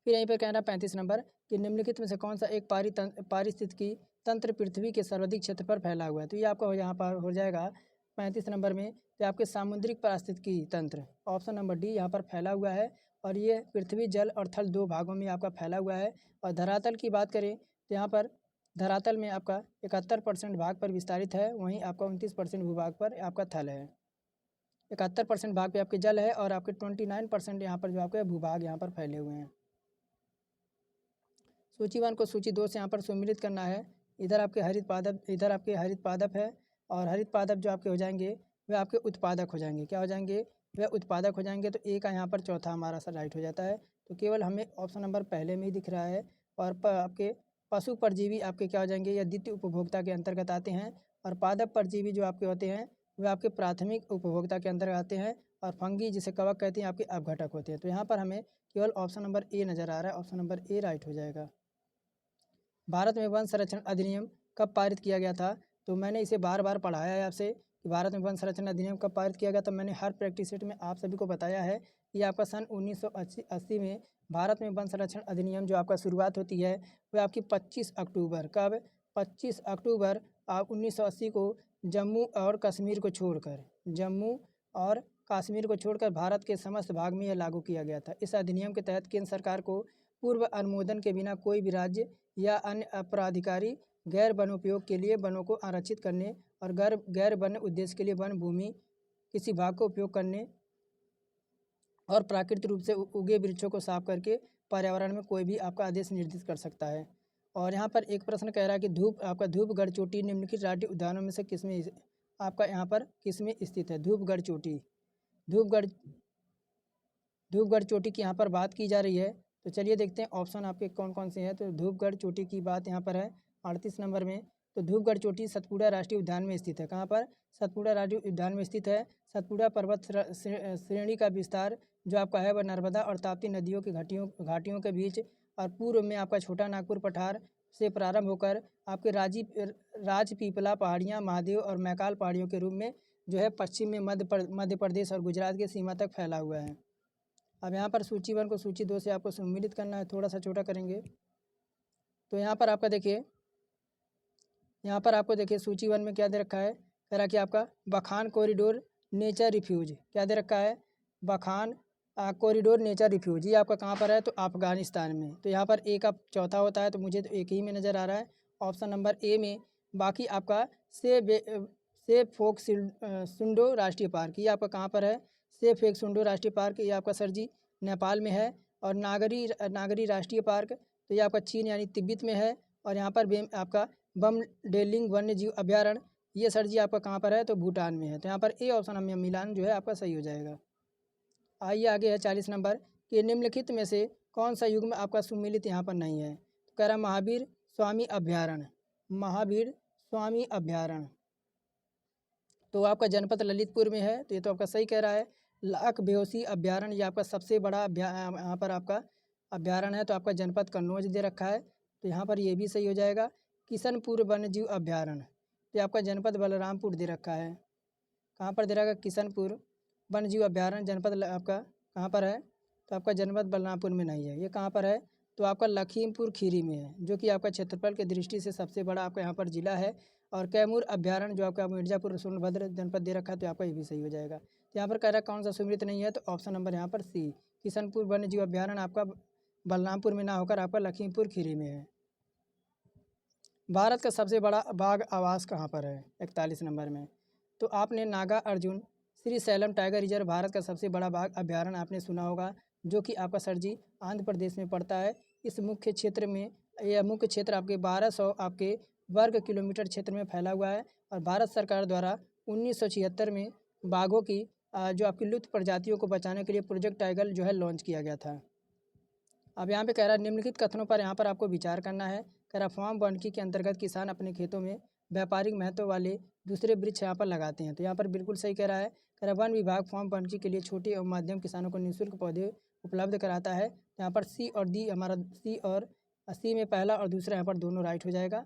फिर यहीं पर कहना 35 नंबर कि निम्नलिखित में से कौन सा एक पारिस्थितिकी तंत्र पृथ्वी के सर्वाधिक क्षेत्र पर फैला हुआ है। तो ये आपका यहाँ पर हो जाएगा 35 नंबर में, तो आपके सामुद्रिक पारिस्थितिकी तंत्र ऑप्शन नंबर डी यहाँ पर फैला हुआ है। और ये पृथ्वी जल और थल दो भागों में आपका फैला हुआ है। और धरातल की बात करें तो यहाँ पर धरातल में आपका 71% भाग पर विस्तारित है, वहीं आपका 29% भूभाग पर आपका थल है। 71% भाग पे आपके जल है और आपके 29% यहाँ पर जो आपके भूभाग यहाँ पर फैले हुए हैं। सूची 1 को सूची 2 से यहाँ पर सम्मिलित करना है। इधर आपके हरित पादप है और हरित पादप जो आपके हो जाएंगे वे आपके उत्पादक हो जाएंगे। क्या हो जाएंगे, वे उत्पादक हो जाएंगे। तो ए का यहाँ पर चौथा हमारा सा राइट हो जाता है। तो केवल हमें ऑप्शन नंबर पहले में ही दिख रहा है। और आपके पशु परजीवी आपके क्या हो जाएंगे, या द्वितीय उपभोक्ता के अंतर्गत आते हैं। और पादप परजीवी जो आपके होते हैं वे आपके प्राथमिक उपभोक्ता के अंतर्गत आते हैं। और फंगी जिसे कवक कहते हैं आपके अपघटक होते हैं। तो यहाँ पर हमें केवल ऑप्शन नंबर ए नज़र आ रहा है, ऑप्शन नंबर ए राइट हो जाएगा। भारत में वन संरक्षण अधिनियम कब पारित किया गया था, तो मैंने इसे बार बार पढ़ाया है आपसे कि भारत में वन संरक्षण अधिनियम कब पारित किया गया। तो मैंने हर प्रैक्टिस सेट में आप सभी को बताया है कि आपका सन 1980 में भारत में वन संरक्षण अधिनियम जो आपका शुरुआत होती है वह आपकी 25 अक्टूबर, कब 25 अक्टूबर 1980 को जम्मू और कश्मीर को छोड़कर, जम्मू और कश्मीर को छोड़कर भारत के समस्त भाग में यह लागू किया गया था। इस अधिनियम के तहत केंद्र सरकार को पूर्व अनुमोदन के बिना कोई भी राज्य या अन्य अपराधिकारी गैर वन उपयोग के लिए वनों को आरक्षित करने और गैर वन उद्देश्य के लिए वन भूमि किसी भाग को उपयोग करने और प्राकृतिक रूप से उगे वृक्षों को साफ करके पर्यावरण में कोई भी आपका आदेश निर्दिष्ट कर सकता है। और यहाँ पर एक प्रश्न कह रहा है कि धूपगढ़ चोटी निम्नलिखित राष्ट्रीय उद्यानों में से किसमें आपका यहाँ पर किसमें स्थित है। धूपगढ़ चोटी, धूपगढ़ चोटी की यहाँ पर बात की जा रही है। तो चलिए देखते हैं ऑप्शन आपके कौन कौन से हैं। तो धूपगढ़ चोटी की बात यहाँ पर है 38 नंबर में। तो धूपगढ़ चोटी सतपुड़ा राष्ट्रीय उद्यान में स्थित है। कहाँ पर? सतपुड़ा राष्ट्रीय उद्यान में स्थित है। सतपुड़ा पर्वत श्रेणी का विस्तार जो आपका है वह नर्मदा और ताप्ती नदियों की घाटियों के बीच और पूर्व में आपका छोटा नागपुर पठार से प्रारंभ होकर आपके राजपीपला पहाड़ियाँ, महादेव और मैकाल पहाड़ियों के रूप में जो है पश्चिम में मध्य प्रदेश और गुजरात की सीमा तक फैला हुआ है। अब यहाँ पर सूची 1 को सूची 2 से आपको सम्मिलित करना है, थोड़ा सा छोटा करेंगे। तो यहाँ पर आपका देखिए, यहाँ पर आपको देखिए सूची 1 में क्या दे रखा है, कह रहा कि आपका बखान कॉरिडोर नेचर रिफ्यूज, क्या दे रखा है, बखान कॉरिडोर नेचर रिफ्यूज। ये आपका कहाँ पर है? तो अफगानिस्तान में। तो यहाँ पर ए का चौथा होता है, तो मुझे तो एक ही में नज़र आ रहा है, ऑप्शन नंबर ए में। बाकी आपका सेफोक सुंडो राष्ट्रीय पार्क, ये आपका कहाँ पर है? सेफोक सुंडो राष्ट्रीय पार्क, ये आपका सर जी नेपाल में है। और नागरी राष्ट्रीय पार्क, तो ये आपका चीन यानी तिब्बत में है। और यहाँ पर आपका बम डेलिंग वन्य जीव अभ्यारण्य, ये सर जी आपका कहाँ पर है? तो भूटान में है। तो यहाँ पर ए ऑप्शन हमें मिलान जो है आपका सही हो जाएगा। आइए आगे है 40 नंबर कि निम्नलिखित में से कौन सा युग्म आपका सुमेलित यहाँ पर नहीं है। तो कह रहा महावीर स्वामी अभ्यारण्य, महावीर स्वामी अभ्यारण्य तो आपका जनपद ललितपुर में है। तो ये तो आपका सही कह रहा है। लाख बेहोशी अभ्यारण्य, ये आपका सबसे बड़ा यहाँ पर आपका अभ्यारण्य है। तो आपका जनपद कन्नौज दे रखा है, तो यहाँ पर ये भी सही हो जाएगा। किशनपुर वन्यजीव अभ्यारण्य, तो आपका जनपद बलरामपुर दे रखा है। कहाँ पर दे रखा है? किशनपुर वन्यजीव अभ्यारण्य जनपद आपका कहाँ पर है? तो आपका जनपद बलरामपुर में नहीं है। ये कहाँ पर है? तो आपका लखीमपुर खीरी में है, जो कि आपका क्षेत्रफल की दृष्टि से सबसे बड़ा आपका यहाँ पर जिला है। और कैमूर अभ्यारण्य जो आपका मिर्जापुर सोनभद्र जनपद दे रखा है, तो आपका ये भी सही हो जाएगा। तो यहाँ पर कह रहा है कौन सा सुमेलित नहीं है, तो ऑप्शन नंबर यहाँ पर सी, किशनपुर वन्यजीव अभ्यारण्य आपका बलरामपुर में ना होकर आपका लखीमपुर खीरी में है। भारत का सबसे बड़ा बाघ आवास कहाँ पर है? 41 नंबर में। तो आपने Naga Arjun Shri slam tiger reserve Bharat का सबसे बड़ा बाघ अभ्यारण्य आपने सुना होगा, जो कि आपका सर जी आंध्र प्रदेश में पड़ता है। इस मुख्य क्षेत्र में यह मुख्य क्षेत्र आपके 1200 आपके वर्ग किलोमीटर क्षेत्र में फैला हुआ है। और भारत सरकार द्वारा 1976 में बाघों की जो आपकी लुप्त प्रजातियों को बचाने के लिए प्रोजेक्ट टाइगर जो है लॉन्च किया गया था। अब यहाँ पे कह रहा है निम्नलिखित कथनों पर यहाँ पर आपको विचार करना है। कह रहा फार्म वानिकी के अंतर्गत किसान अपने खेतों में व्यापारिक महत्व वाले दूसरे वृक्ष यहाँ पर लगाते हैं। तो यहाँ पर बिल्कुल सही कह रहा है। कह रहा वन विभाग फार्म वानिकी के लिए छोटे और मध्यम किसानों को निःशुल्क पौधे उपलब्ध कराता है। तो यहाँ पर सी और डी हमारा सी में पहला और दूसरा यहाँ पर दोनों राइट हो जाएगा।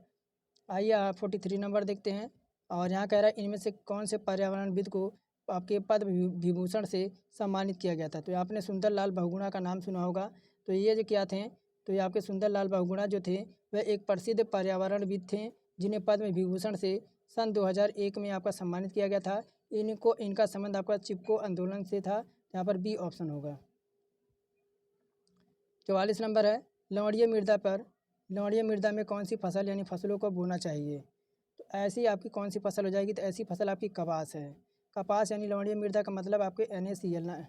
आइए 43 नंबर देखते हैं। और यहाँ कह रहा है इनमें से कौन से पर्यावरणविद को आपके पद्म विभूषण से सम्मानित किया गया था। तो आपने सुंदरलाल बहुगुणा का नाम सुना होगा। तो ये जो क्या थे, तो ये आपके सुंदरलाल बहुगुणा जो थे वह एक प्रसिद्ध पर्यावरणविद थे, जिन्हें पद्म विभूषण से सन 2001 में आपका सम्मानित किया गया था। इनका संबंध आपका चिपको आंदोलन से था। यहाँ पर बी ऑप्शन होगा। 44 नंबर है लवणीय मृदा में कौन सी फसल यानी फसलों को बोना चाहिए। तो ऐसी आपकी कौन सी फसल हो जाएगी, तो ऐसी फसल आपकी कपास है। कपास यानी लवणीय मृदा का मतलब आपके NaCl ना,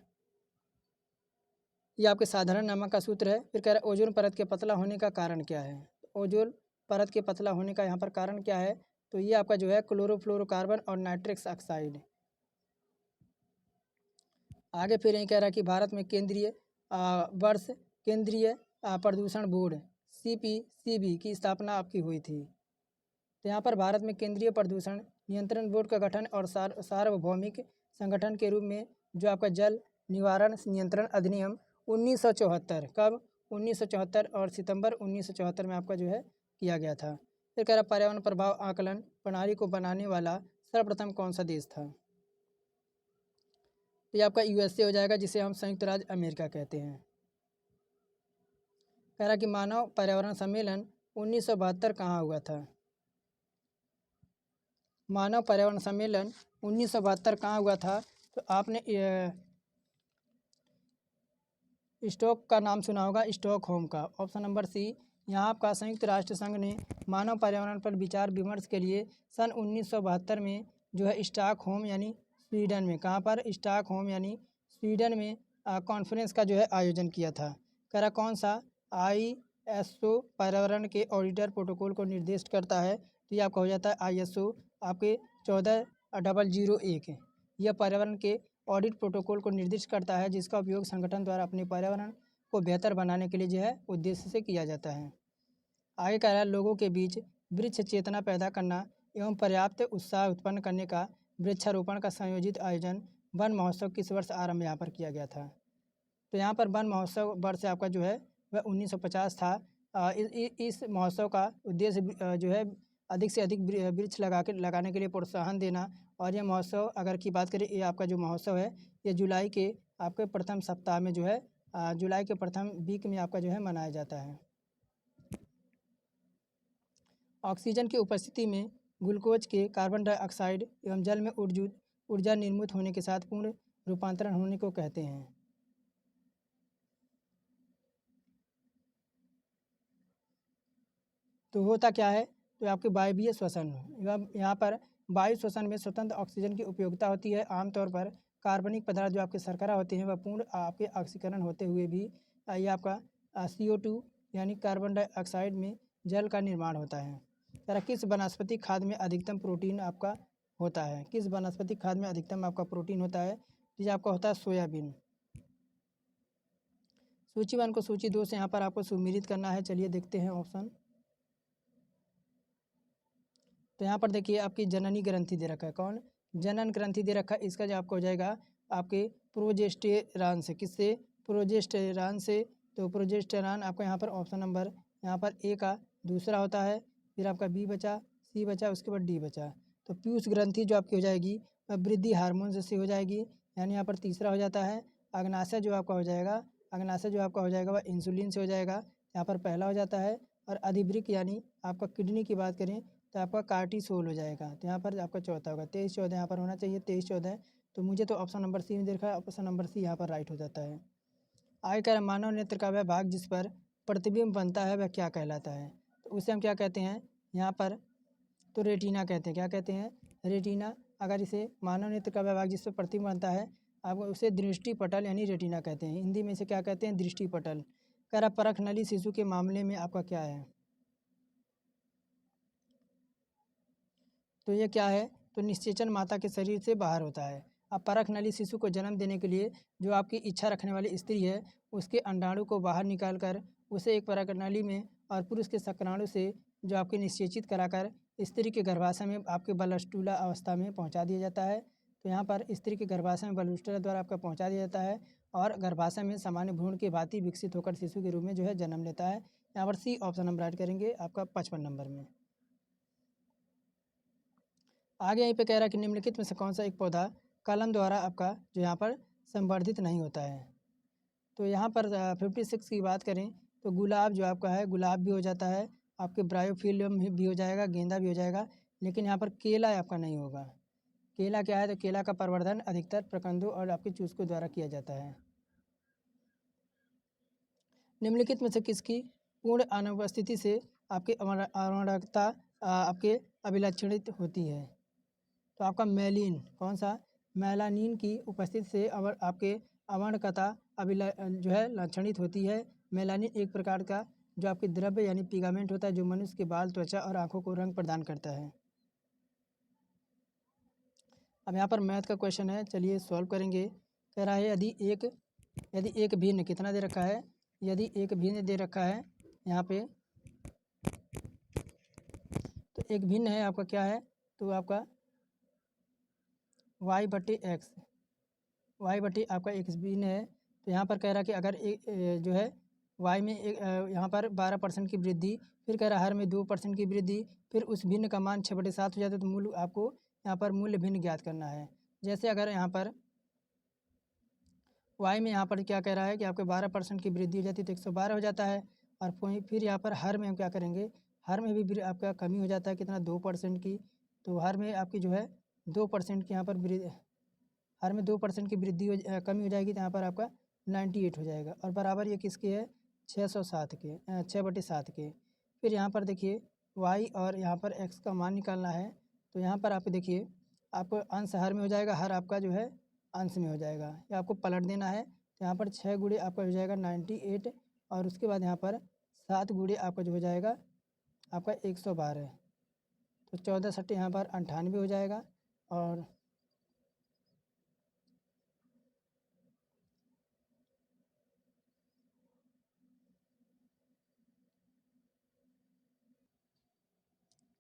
ये आपके साधारण नमक का सूत्र है। फिर कह रहा है ओजोन परत के पतला होने का कारण क्या है। ओजोन परत के पतला होने का यहाँ पर कारण क्या है, तो ये आपका जो है क्लोरोफ्लोरोकार्बन और नाइट्रस ऑक्साइड। आगे फिर ये कह रहा है कि भारत में केंद्रीय प्रदूषण बोर्ड CPCB की स्थापना आपकी हुई थी। तो यहाँ पर भारत में केंद्रीय प्रदूषण नियंत्रण बोर्ड का गठन और सार्वभौमिक संगठन के रूप में जो आपका जल निवारण नियंत्रण अधिनियम 1974 कब 1974 और सितंबर 1974 में आपका जो है किया गया था। फिर कह रहा पर्यावरण प्रभाव आकलन प्रणाली को बनाने वाला सर्वप्रथम कौन सा देश था। तो ये आपका यूएसए हो जाएगा, जिसे हम संयुक्त राज्य अमेरिका कहते हैं। कह रहा कि मानव पर्यावरण सम्मेलन 1972 कहाँ हुआ था। मानव पर्यावरण सम्मेलन 1972 कहाँ हुआ था। तो आपने स्टॉक का नाम सुना होगा, स्टॉकहोम का। Option number C. यहाँ आपका संयुक्त राष्ट्र संघ ने मानव पर्यावरण पर विचार विमर्श के लिए सन 1972 में जो है स्टॉकहोम यानी स्वीडन में, कहाँ पर, स्टॉकहोम यानी स्वीडन में कॉन्फ्रेंस का जो है आयोजन किया था। कह रहा कौन सा ISO पर्यावरण के ऑडिटर प्रोटोकॉल को निर्दिष्ट करता है। तो ये आपका हो जाता है ISO आपके 14001। यह पर्यावरण के ऑडिट प्रोटोकॉल को निर्दिष्ट करता है, जिसका उपयोग संगठन द्वारा अपने पर्यावरण को बेहतर बनाने के लिए जो है उद्देश्य से किया जाता है। आगे कह रहा है लोगों के बीच वृक्ष चेतना पैदा करना एवं पर्याप्त उत्साह उत्पन्न करने का वृक्षारोपण का संयोजित आयोजन वन महोत्सव किस वर्ष आरंभ यहाँ पर किया गया था। तो यहाँ पर वन महोत्सव वर्ष आपका जो है वह 1950 था। इस महोत्सव का उद्देश्य जो है अधिक से अधिक वृक्ष लगाने के लिए प्रोत्साहन देना। और यह महोत्सव अगर की बात करें, ये आपका जो महोत्सव है ये जुलाई के आपके प्रथम सप्ताह में जो है जुलाई के प्रथम वीक में आपका जो है मनाया जाता है। ऑक्सीजन की उपस्थिति में ग्लूकोज के कार्बन डाइऑक्साइड एवं जल में ऊर्जा निर्मित होने के साथ पूर्ण रूपांतरण होने को कहते हैं। तो होता क्या है, तो आपके वायवीय श्वसन, यहाँ पर वायु श्वसन में स्वतंत्र ऑक्सीजन की उपयोगिता होती है। आमतौर पर कार्बनिक पदार्थ जो आपके शर्करा होते हैं वह पूर्ण आपके ऑक्सीकरण होते हुए भी ये आपका CO2 यानी कार्बन डाइऑक्साइड में जल का निर्माण होता है। तरह किस वनस्पति खाद्य में अधिकतम प्रोटीन आपका होता है। किस वनस्पति खाद्य में अधिकतम आपका प्रोटीन होता है। ये आपका होता है सोयाबीन। सूची 1 को सूची 2 से यहाँ पर आपको सुमेलित करना है। चलिए देखते हैं ऑप्शन। तो यहाँ पर देखिए आपकी जननी ग्रंथि दे रखा है। कौन, जनन ग्रंथि दे रखा है। इसका जो आपको हो जाएगा आपके प्रोजेस्टेरान से। किससे, प्रोजेस्टेरान से। तो प्रोजेस्टेरान आपका यहाँ पर ऑप्शन नंबर यहाँ पर ए का दूसरा होता है। फिर आपका बी बचा, सी बचा, उसके बाद डी बचा। तो पीयूष ग्रंथि जो आपकी हो जाएगी वह वृद्धि हार्मोन से हो जाएगी, यानी यहाँ पर तीसरा हो जाता है। अग्नाशय जो आपका हो जाएगा, अग्नाशय जो आपका हो जाएगा वह इंसुलिन से हो जाएगा, यहाँ पर पहला हो जाता है। और अधिवृक्क यानी आपका किडनी की बात करें तो आपका कार्टिसोल हो जाएगा। तो यहाँ पर आपका चौथा होगा। 23-14 यहाँ पर होना चाहिए, 23-14। तो मुझे तो ऑप्शन नंबर सी में देखा है, ऑप्शन नंबर सी यहाँ पर राइट हो जाता है। आगे कह रहा है मानव नेत्र का वह भाग जिस पर प्रतिबिंब बनता है वह क्या कहलाता है। तो उसे हम क्या कहते हैं यहाँ पर, तो रेटिना कहते हैं। क्या कहते हैं, रेटिना। अगर इसे मानव नेत्र का वह भाग जिस पर प्रतिबिंब बनता है आपको उसे दृष्टि पटल यानी रेटिना कहते हैं। हिंदी में इसे क्या कहते हैं, दृष्टि पटल। कह रहा परख नली शिशु के मामले में आपका क्या है। तो ये क्या है, तो निषेचन माता के शरीर से बाहर होता है। अब परख नली शिशु को जन्म देने के लिए जो आपकी इच्छा रखने वाली स्त्री है उसके अंडाणु को बाहर निकाल कर उसे एक परख नली में और पुरुष के शुक्राणु से जो आपके निषेचित कराकर स्त्री के गर्भाशय में आपके बलस्तुला अवस्था में पहुंचा दिया जाता है। तो यहाँ पर स्त्री के गर्भाशय में बलस्तुला द्वारा आपका पहुंचा दिया जाता है और गर्भाशय में सामान्य भ्रूण के भांति विकसित होकर शिशु के रूप में जो है जन्म लेता है। यहाँ पर सी ऑप्शन हम राइट करेंगे आपका 55 नंबर में। आगे यहीं पे कह रहा है कि निम्नलिखित में से कौन सा एक पौधा कलम द्वारा आपका जो यहाँ पर संवर्धित नहीं होता है। तो यहाँ पर 56 की बात करें तो गुलाब जो आपका है, गुलाब भी हो जाता है, आपके ब्रायोफिलियम भी हो जाएगा, गेंदा भी हो जाएगा, लेकिन यहाँ पर केला आपका नहीं होगा। केला क्या है, तो केला का प्रवर्धन अधिकतर प्रकंदों और आपके चूसकों द्वारा किया जाता है। निम्नलिखित में से किसकी पूर्ण अनुपस्थिति से आपकी अवर्णकता आपके अभिलक्षणित होती है। तो आपका मेलिन, कौन सा, मेलानिन की उपस्थिति से आपके अवर्णकता जो है लक्षणित होती है। मेलानिन एक प्रकार का जो आपके द्रव्य यानी पिगामेंट होता है जो मनुष्य के बाल, त्वचा और आंखों को रंग प्रदान करता है। अब यहाँ पर मैथ का क्वेश्चन है, चलिए सॉल्व करेंगे। कह रहा है यदि एक भिन्न कितना दे रखा है, यदि एक भिन्न दे रखा है यहाँ पे, तो एक भिन्न है आपका क्या है, तो आपका y/x आपका x भिन्न है। तो यहाँ पर कह रहा है कि अगर जो है वाई में यहाँ पर 12% की वृद्धि, फिर कह रहा हर में 2% की वृद्धि, फिर उस भिन्न का मान 6/7 हो जाता है। तो मूल्य आपको यहाँ पर मूल्य भिन्न ज्ञात करना है। जैसे अगर यहाँ पर वाई में यहाँ पर क्या कह रहा है कि आपके 12% की वृद्धि हो जाती है तो 112 हो जाता है। और फिर यहाँ पर हर में हम क्या करेंगे, हर में भी आपका कमी हो जाता है कितना, 2% की। तो हर में आपकी जो है 2% की यहाँ पर हर में 2% की कमी हो जाएगी, तो यहाँ पर आपका 98 हो जाएगा। और बराबर ये किसके है, 607 के, 6/7 के। फिर यहाँ पर देखिए वाई और यहाँ पर एक्स का मान निकालना है। तो यहाँ पर आप देखिए आपको अंश हर में हो जाएगा, हर आपका जो है अंश में हो जाएगा। ये आपको पलट देना है। तो यहाँ पर 6 गुणे आपका हो जाएगा 98, और उसके बाद यहाँ पर 7 गुणे आपका जो हो जाएगा आपका 112। तो 14 सट्टे यहाँ पर 98 हो जाएगा। और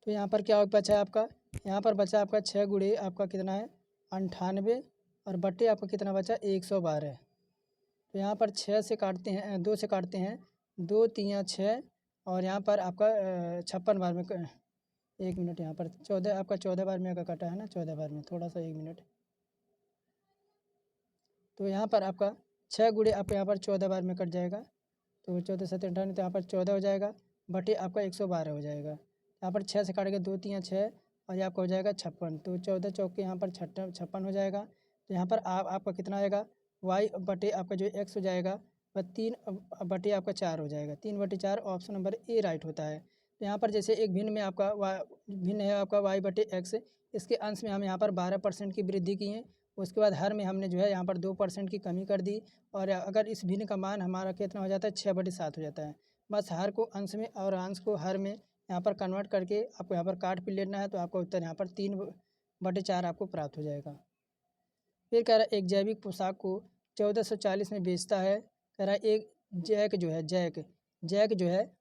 तो यहाँ पर क्या बचा है आपका, यहाँ पर बचा आपका 6 गुणे आपका कितना है 98, और बट्टे आपका कितना बचा 112। तो यहाँ पर 6 से काटते हैं, 2 से काटते हैं, 2 3 6, और यहाँ पर आपका 56 बार में 1 मिनट, यहाँ पर 14 आपका 14 बार में का कटा है ना, 14 बार में थोड़ा सा 1 मिनट। तो यहाँ पर आपका 6 गुणे आपका यहाँ पर 14 बार में कट जाएगा। तो 14 7 98, तो यहाँ पर 14 हो जाएगा, बटे आपका 112 हो जाएगा। यहाँ पर 6 से काटेंगे, 2 3 6, और ये आपका हो जाएगा 56। तो 14 चौके यहाँ पर 56 हो जाएगा। तो यहाँ पर आपका कितना आएगा, वाई बटे आपका जो एक्स हो जाएगा वह 3 बटे आपका 4 हो जाएगा। 3/4 ऑप्शन नंबर ए राइट होता है। तो यहाँ पर जैसे एक भिन्न में आपका भिन्न है आपका वाई बटे एक्स, इसके अंश में हम यहाँ पर 12% की वृद्धि की है। उसके बाद हर में हमने जो है यहाँ पर 2% की कमी कर दी। और अगर इस भिन्न का मान हमारा कितना हो जाता है, 6/7 हो जाता है। बस हर को अंश में और अंश को हर में यहाँ पर कन्वर्ट करके आपको यहाँ पर काट पीट लेना है। तो आपका उत्तर यहाँ पर 3/4 आपको प्राप्त हो जाएगा। फिर कह रहा है एक जैविक पोशाक को 1440 में बेचता है। कह रहा है एक जैक जो है, जैक जो है,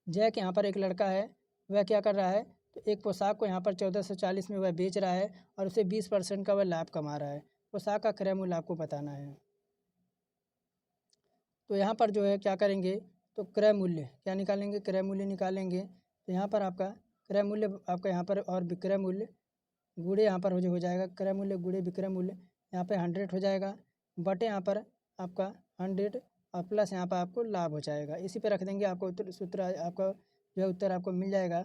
जैक यहाँ पर एक लड़का है, वह क्या कर रहा है, तो एक पोशाक को यहाँ पर 1440 में वह बेच रहा है, और उसे 20% का वह लाभ कमा रहा है। पोशाक का क्रय मूल्य आपको बताना है। तो यहाँ पर जो है क्या करेंगे, तो क्रय मूल्य क्या निकालेंगे, क्रय मूल्य निकालेंगे। तो यहाँ पर आपका क्रय मूल्य आपका यहाँ पर, और विक्रय मूल्य गुणे यहाँ पर हो जाएगा, क्रय मूल्य गुणे विक्रय मूल्य, यहाँ पे 100 हो जाएगा, बटे यहाँ पर आपका 100, और प्लस यहाँ पर आपको लाभ हो जाएगा। इसी पे रख देंगे, आपको उत्तर सूत्र आपका जो है उत्तर आपको मिल जाएगा।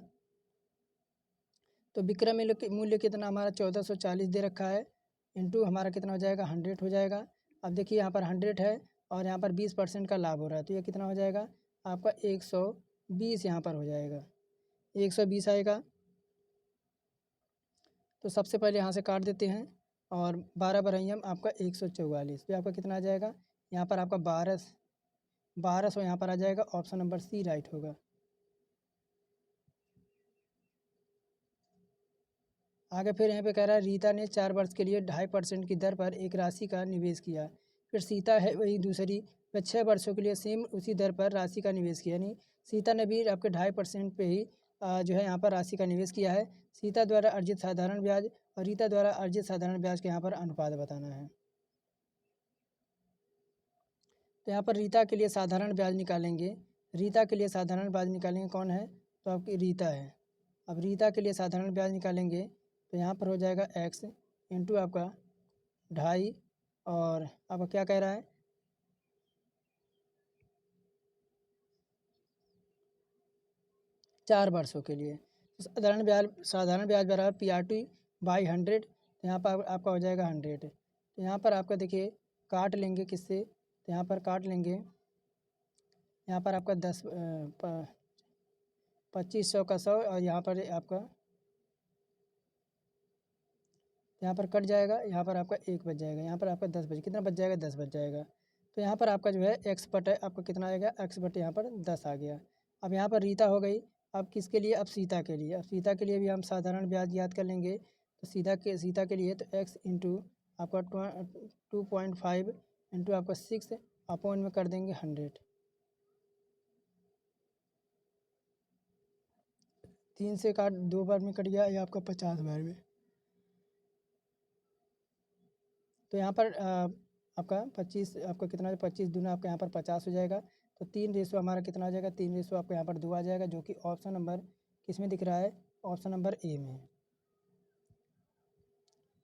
तो विक्रय मूल्य कितना हमारा 1440 दे रखा है, इंटू हमारा कितना हो जाएगा 100 हो जाएगा। अब देखिए यहाँ पर 100 है, और यहाँ पर 20% का लाभ हो रहा है, तो ये कितना हो जाएगा आपका 120 यहाँ पर हो जाएगा, 120 आएगा। तो सबसे पहले यहाँ से काट देते हैं, और 12 बरहियम आपका 144, तो आपका कितना आ जाएगा, यहाँ पर आपका 1200 यहाँ पर आ जाएगा। ऑप्शन नंबर सी राइट होगा। आगे फिर यहाँ पे कह रहा है रीता ने 4 वर्ष के लिए 2.5% की दर पर एक राशि का निवेश किया। फिर सीता है वही दूसरी, वह 6 वर्षों के लिए सेम उसी दर पर राशि का निवेश किया। यानी सीता ने भी आपके 2.5% पे ही जो है यहाँ पर राशि का निवेश किया है। सीता द्वारा अर्जित साधारण ब्याज और रीता द्वारा अर्जित साधारण ब्याज के यहाँ पर अनुपात बताना है। तो यहाँ पर रीता के लिए साधारण ब्याज निकालेंगे, रीता के लिए साधारण ब्याज निकालेंगे, कौन है, तो आपकी रीता है। अब रीता के लिए साधारण ब्याज निकालेंगे, तो यहाँ पर हो जाएगा x इंटू आपका 2.5, और आपका क्या कह रहा है, चार वर्षों के लिए। साधारण ब्याज बराबर PRT/100। तो यहाँ पर आपका हो जाएगा 100। तो यहाँ पर आपका देखिए काट लेंगे किससे, तो यहाँ पर काट लेंगे, यहाँ पर आपका 2500 का 100, और यहाँ पर आपका यहाँ पर कट जाएगा, यहाँ पर आपका 1 बच जाएगा, यहाँ पर आपका 10 बच, कितना बच जाएगा, 10 बच जाएगा। तो यहाँ पर आपका जो है x बटे आपका कितना आएगा, x बटे यहाँ पर 10 आ गया। अब यहाँ पर रीता हो गई। अब किसके लिए, अब सीता के लिए। अब सीता के लिए भी हम साधारण ब्याज याद कर लेंगे। तो सीता के लिए तो x इंटू आपका 2.5 इंटू आपका 6 अपॉन में कर देंगे 100। 3 से काट 2 बार में कट गया, ये आपका 50 बार में। तो यहाँ पर आपका 25 आपका कितना है, 25 दूना आपका यहाँ पर 50 हो जाएगा। तो 3 हमारा कितना आ जाएगा, 3 आपको यहाँ पर 2 आ जाएगा, जो कि ऑप्शन नंबर किस में दिख रहा है, ऑप्शन नंबर ए में।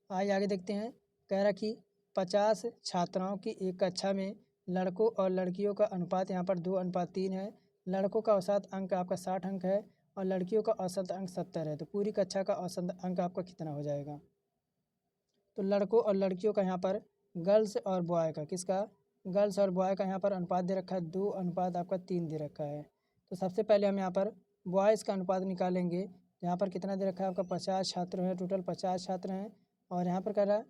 आइए आगे देखते हैं। कह रहा कि 50 छात्राओं की एक कक्षा में लड़कों और लड़कियों का अनुपात यहाँ पर 2:3 है। लड़कों का औसत अंक आपका 60 अंक है और लड़कियों का औसत अंक 70 है। तो पूरी कक्षा का औसत अंक आपका कितना हो जाएगा। तो लड़कों और लड़कियों का यहाँ पर गर्ल्स और बॉय का, किसका, गर्ल्स और बॉय का यहाँ पर अनुपात दे रखा है 2:3 दे रखा है। तो सबसे पहले हम यहाँ पर बॉयज़ का अनुपात निकालेंगे। यहाँ पर कितना दे रखा है आपका, 50 छात्र हैं, टोटल 50 छात्र हैं। और यहाँ पर कह रहा है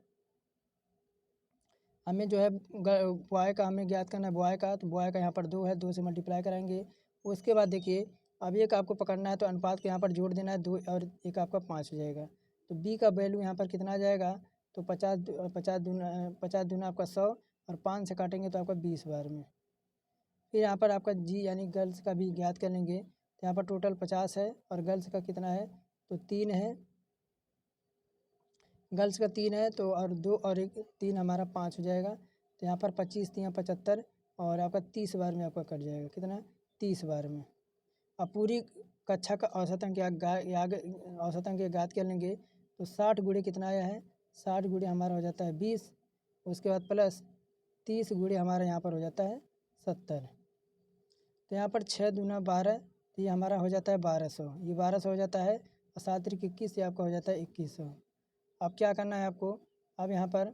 हमें जो है बॉय का हमें ज्ञात करना है, बॉय का। तो बॉय का यहाँ पर 2 है, 2 से मल्टीप्लाई कराएंगे। उसके बाद देखिए अब एक आपको पकड़ना है, तो अनुपात को यहाँ पर जोड़ देना है, 2 और एक आपका 5 हो जाएगा। तो बी का वैल्यू यहाँ पर कितना आ जाएगा, तो 50 दूना आपका 100 और 5 से काटेंगे तो आपका 20 बार में। फिर यहाँ पर आपका जी यानी गर्ल्स का भी ज्ञात कर लेंगे। तो यहाँ पर टोटल 50 है और गर्ल्स का कितना है, तो 3 है। गर्ल्स का 3 है, तो और 2 और 1 3 हमारा 5 हो जाएगा। तो यहाँ पर 25 3 75 और आपका 30 बार में आपका कट जाएगा, कितना, 30 बार में। अब पूरी कक्षा का औसत अंक औसत अंक ज्ञात कर लेंगे। तो 60 गुणे कितना आया है, 60 गुणे हमारा हो जाता है 20। उसके बाद प्लस 30 गुणे हमारा यहाँ पर हो जाता है 70। तो यहाँ पर 6 दूना 12, तो ये हमारा हो जाता है 1200, ये 1200 हो जाता है। और 7 त्रिक 21, ये आपका हो जाता है 2100। अब क्या करना है आपको, अब यहाँ पर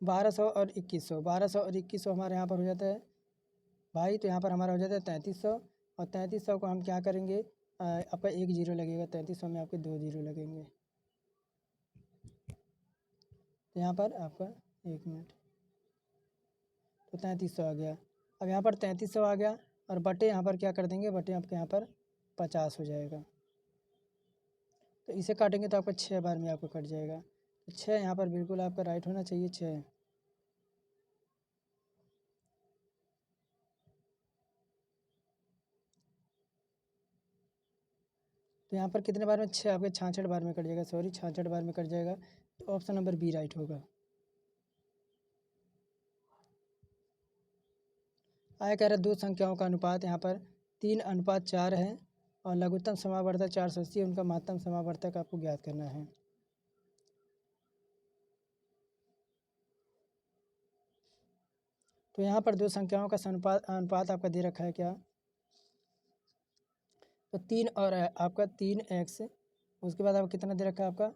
1200 और 2100, 1200 और 2100 हमारे यहाँ पर हो जाता है भाई। तो यहाँ पर हमारा हो जाता है 3300। और 3300 को हम क्या करेंगे, आपका 1 जीरो लगेगा, 3300 में आपके 2 जीरो लगेंगे। तो यहाँ पर आपका 1 मिनट, तो 3300 आ गया। अब यहाँ पर 3300 आ गया और बटे यहाँ पर क्या कर देंगे, बटे आपके यहाँ पर 50 हो जाएगा। तो इसे काटेंगे तो आपका 6 बार में आपको कट जाएगा। तो 6 यहाँ पर बिल्कुल आपका राइट होना चाहिए, 6। तो यहाँ पर कितने बार में, 6 आपके 66 बार में कट जाएगा, सॉरी 66 बार में कट जाएगा। तो ऑप्शन नंबर बी राइट होगा। आया कह रहा है 2 संख्याओं का अनुपात यहाँ पर 3:4 है और लघुत्तम समावर्तक 480 है, उनका महत्तम समावर्तक आपको ज्ञात करना है। तो यहाँ पर 2 संख्याओं का अनुपात आपका दे रखा है क्या, तो 3 और आपका 3x, उसके बाद आपका कितना दे रखा है आपका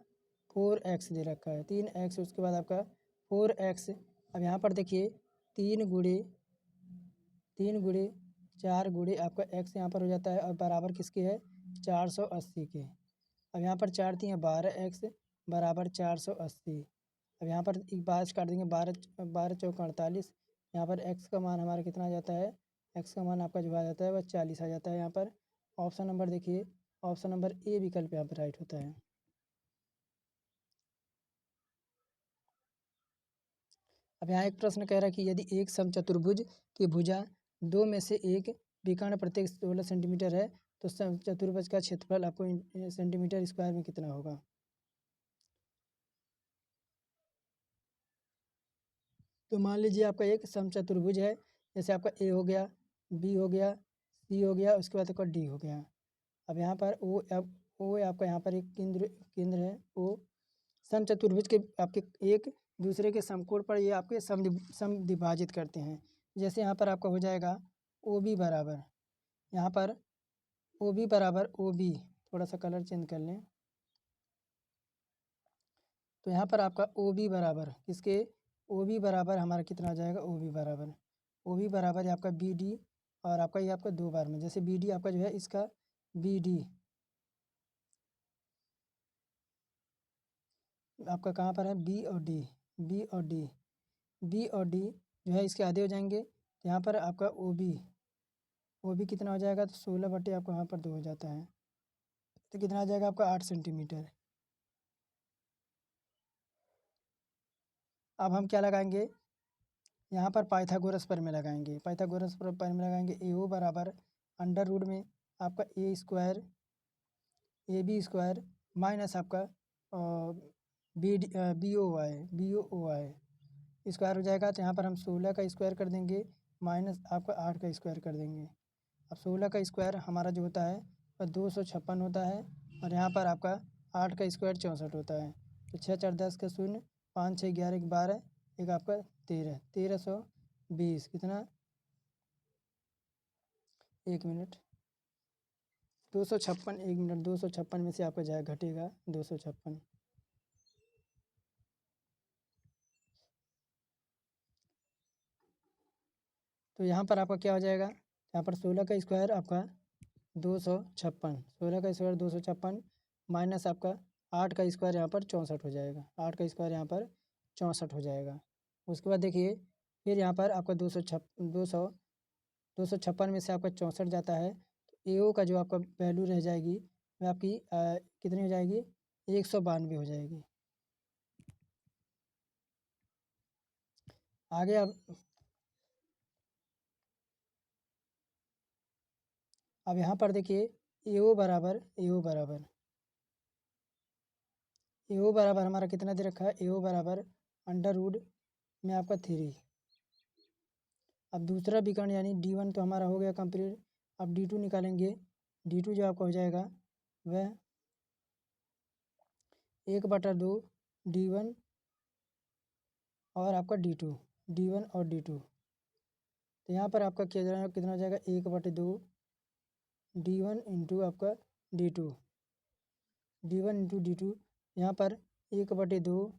4x दे रखा है, 3x उसके बाद आपका 4x। अब यहाँ पर देखिए 3 गुणे 4 गुणे आपका x यहाँ पर हो जाता है और बराबर किसके है, 480 के। अब यहाँ पर 4 3 12x बराबर 480। अब यहाँ पर एक 12 काट देंगे, 12 चौक 48। यहाँ पर x का मान हमारा कितना आ जाता है, x का मान आपका जो आ जाता है वह 40 आ जाता है। यहाँ पर ऑप्शन नंबर देखिए, ऑप्शन नंबर ए विकल्प यहाँ पर राइट होता है। अब यहाँ एक प्रश्न कह रहा है कि यदि एक समचतुर्भुज की भुजा 2 में से एक विकर्ण प्रत्येक 16 सेंटीमीटर है, तो समचतुर्भुज का क्षेत्रफल आपको सेंटीमीटर स्क्वायर में कितना होगा। तो मान लीजिए आपका एक समचतुर्भुज है, जैसे आपका ए हो गया, बी हो गया, सी हो गया, उसके बाद आपका डी हो गया। अब यहाँ पर ओ आपका यहाँ पर एक केंद्र है ओ। समचतुर्भुज के आपके एक दूसरे के समकोण पर ये आपके समद्विभाजित करते हैं। जैसे यहाँ पर आपका हो जाएगा ओ बी बराबर, यहाँ पर ओ बी बराबर ओ बी, थोड़ा सा कलर चेंज कर लें। तो यहाँ पर आपका ओ बी बराबर किसके, ओ बी बराबर हमारा कितना आ जाएगा, ओ बी बराबर आपका बी डी। और आपका ये आपका 2 बार में, जैसे बी डी आपका जो है इसका बी डी आपका कहाँ पर है, बी और डी, बी और डी, बी और डी जो है इसके आधे हो जाएंगे। तो यहाँ पर आपका ओ बी कितना हो जाएगा, तो 16 बटे आपको यहाँ पर 2 हो जाता है। तो कितना आ जाएगा आपका 8 सेंटीमीटर। अब हम क्या लगाएंगे, यहाँ पर पाइथागोरस प्रमेय लगाएंगे, पाइथागोरस प्रमेय लगाएंगे। ए ओ बराबर अंडर रूट में आपका a square a b square minus आपका बी ओ वाई स्क्वायर हो जाएगा। तो यहाँ पर हम 16 का स्क्वायर कर देंगे माइनस आपका 8 का स्क्वायर कर देंगे। अब 16 का स्क्वायर हमारा जो होता है वह 256 होता है और यहाँ पर आपका 8 का स्क्वायर 64 होता है। तो 6 4 10 का शून्य, 5 6 11 एक 12, एक आपका 13, 1320 कितना, 1 मिनट, 256, 1 मिनट, 256 में से आपका जाएगा घटेगा 256। तो यहाँ पर आपका क्या हो जाएगा, यहाँ पर 16 का स्क्वायर आपका 256, 16 का स्क्वायर 256 माइनस आपका 8 का स्क्वायर यहाँ पर 64 हो जाएगा, 8 का स्क्वायर यहाँ पर 64 हो जाएगा। उसके बाद देखिए फिर यहाँ पर आपका 256 में से आपका 64 जाता है, तो ए ओ का जो आपका वैल्यू रह जाएगी वह आपकी कितनी हो जाएगी, 192 हो जाएगी। आगे अब यहाँ पर देखिए ए ओ बराबर हमारा कितना दे रखा है, ए ओ बराबर अंडर रूट में आपका 3। अब दूसरा विकर्ण यानी D1 तो हमारा हो गया कंप्लीट। अब D2 निकालेंगे। D2 जो आपका हो जाएगा वह 1/2 D1 और आपका D1 और D2। तो यहाँ पर आपका क्या जाएगा, कितना हो जाएगा, 1/2 D1 इंटू आपका D2, D1 इंटू D2। यहाँ पर 1/2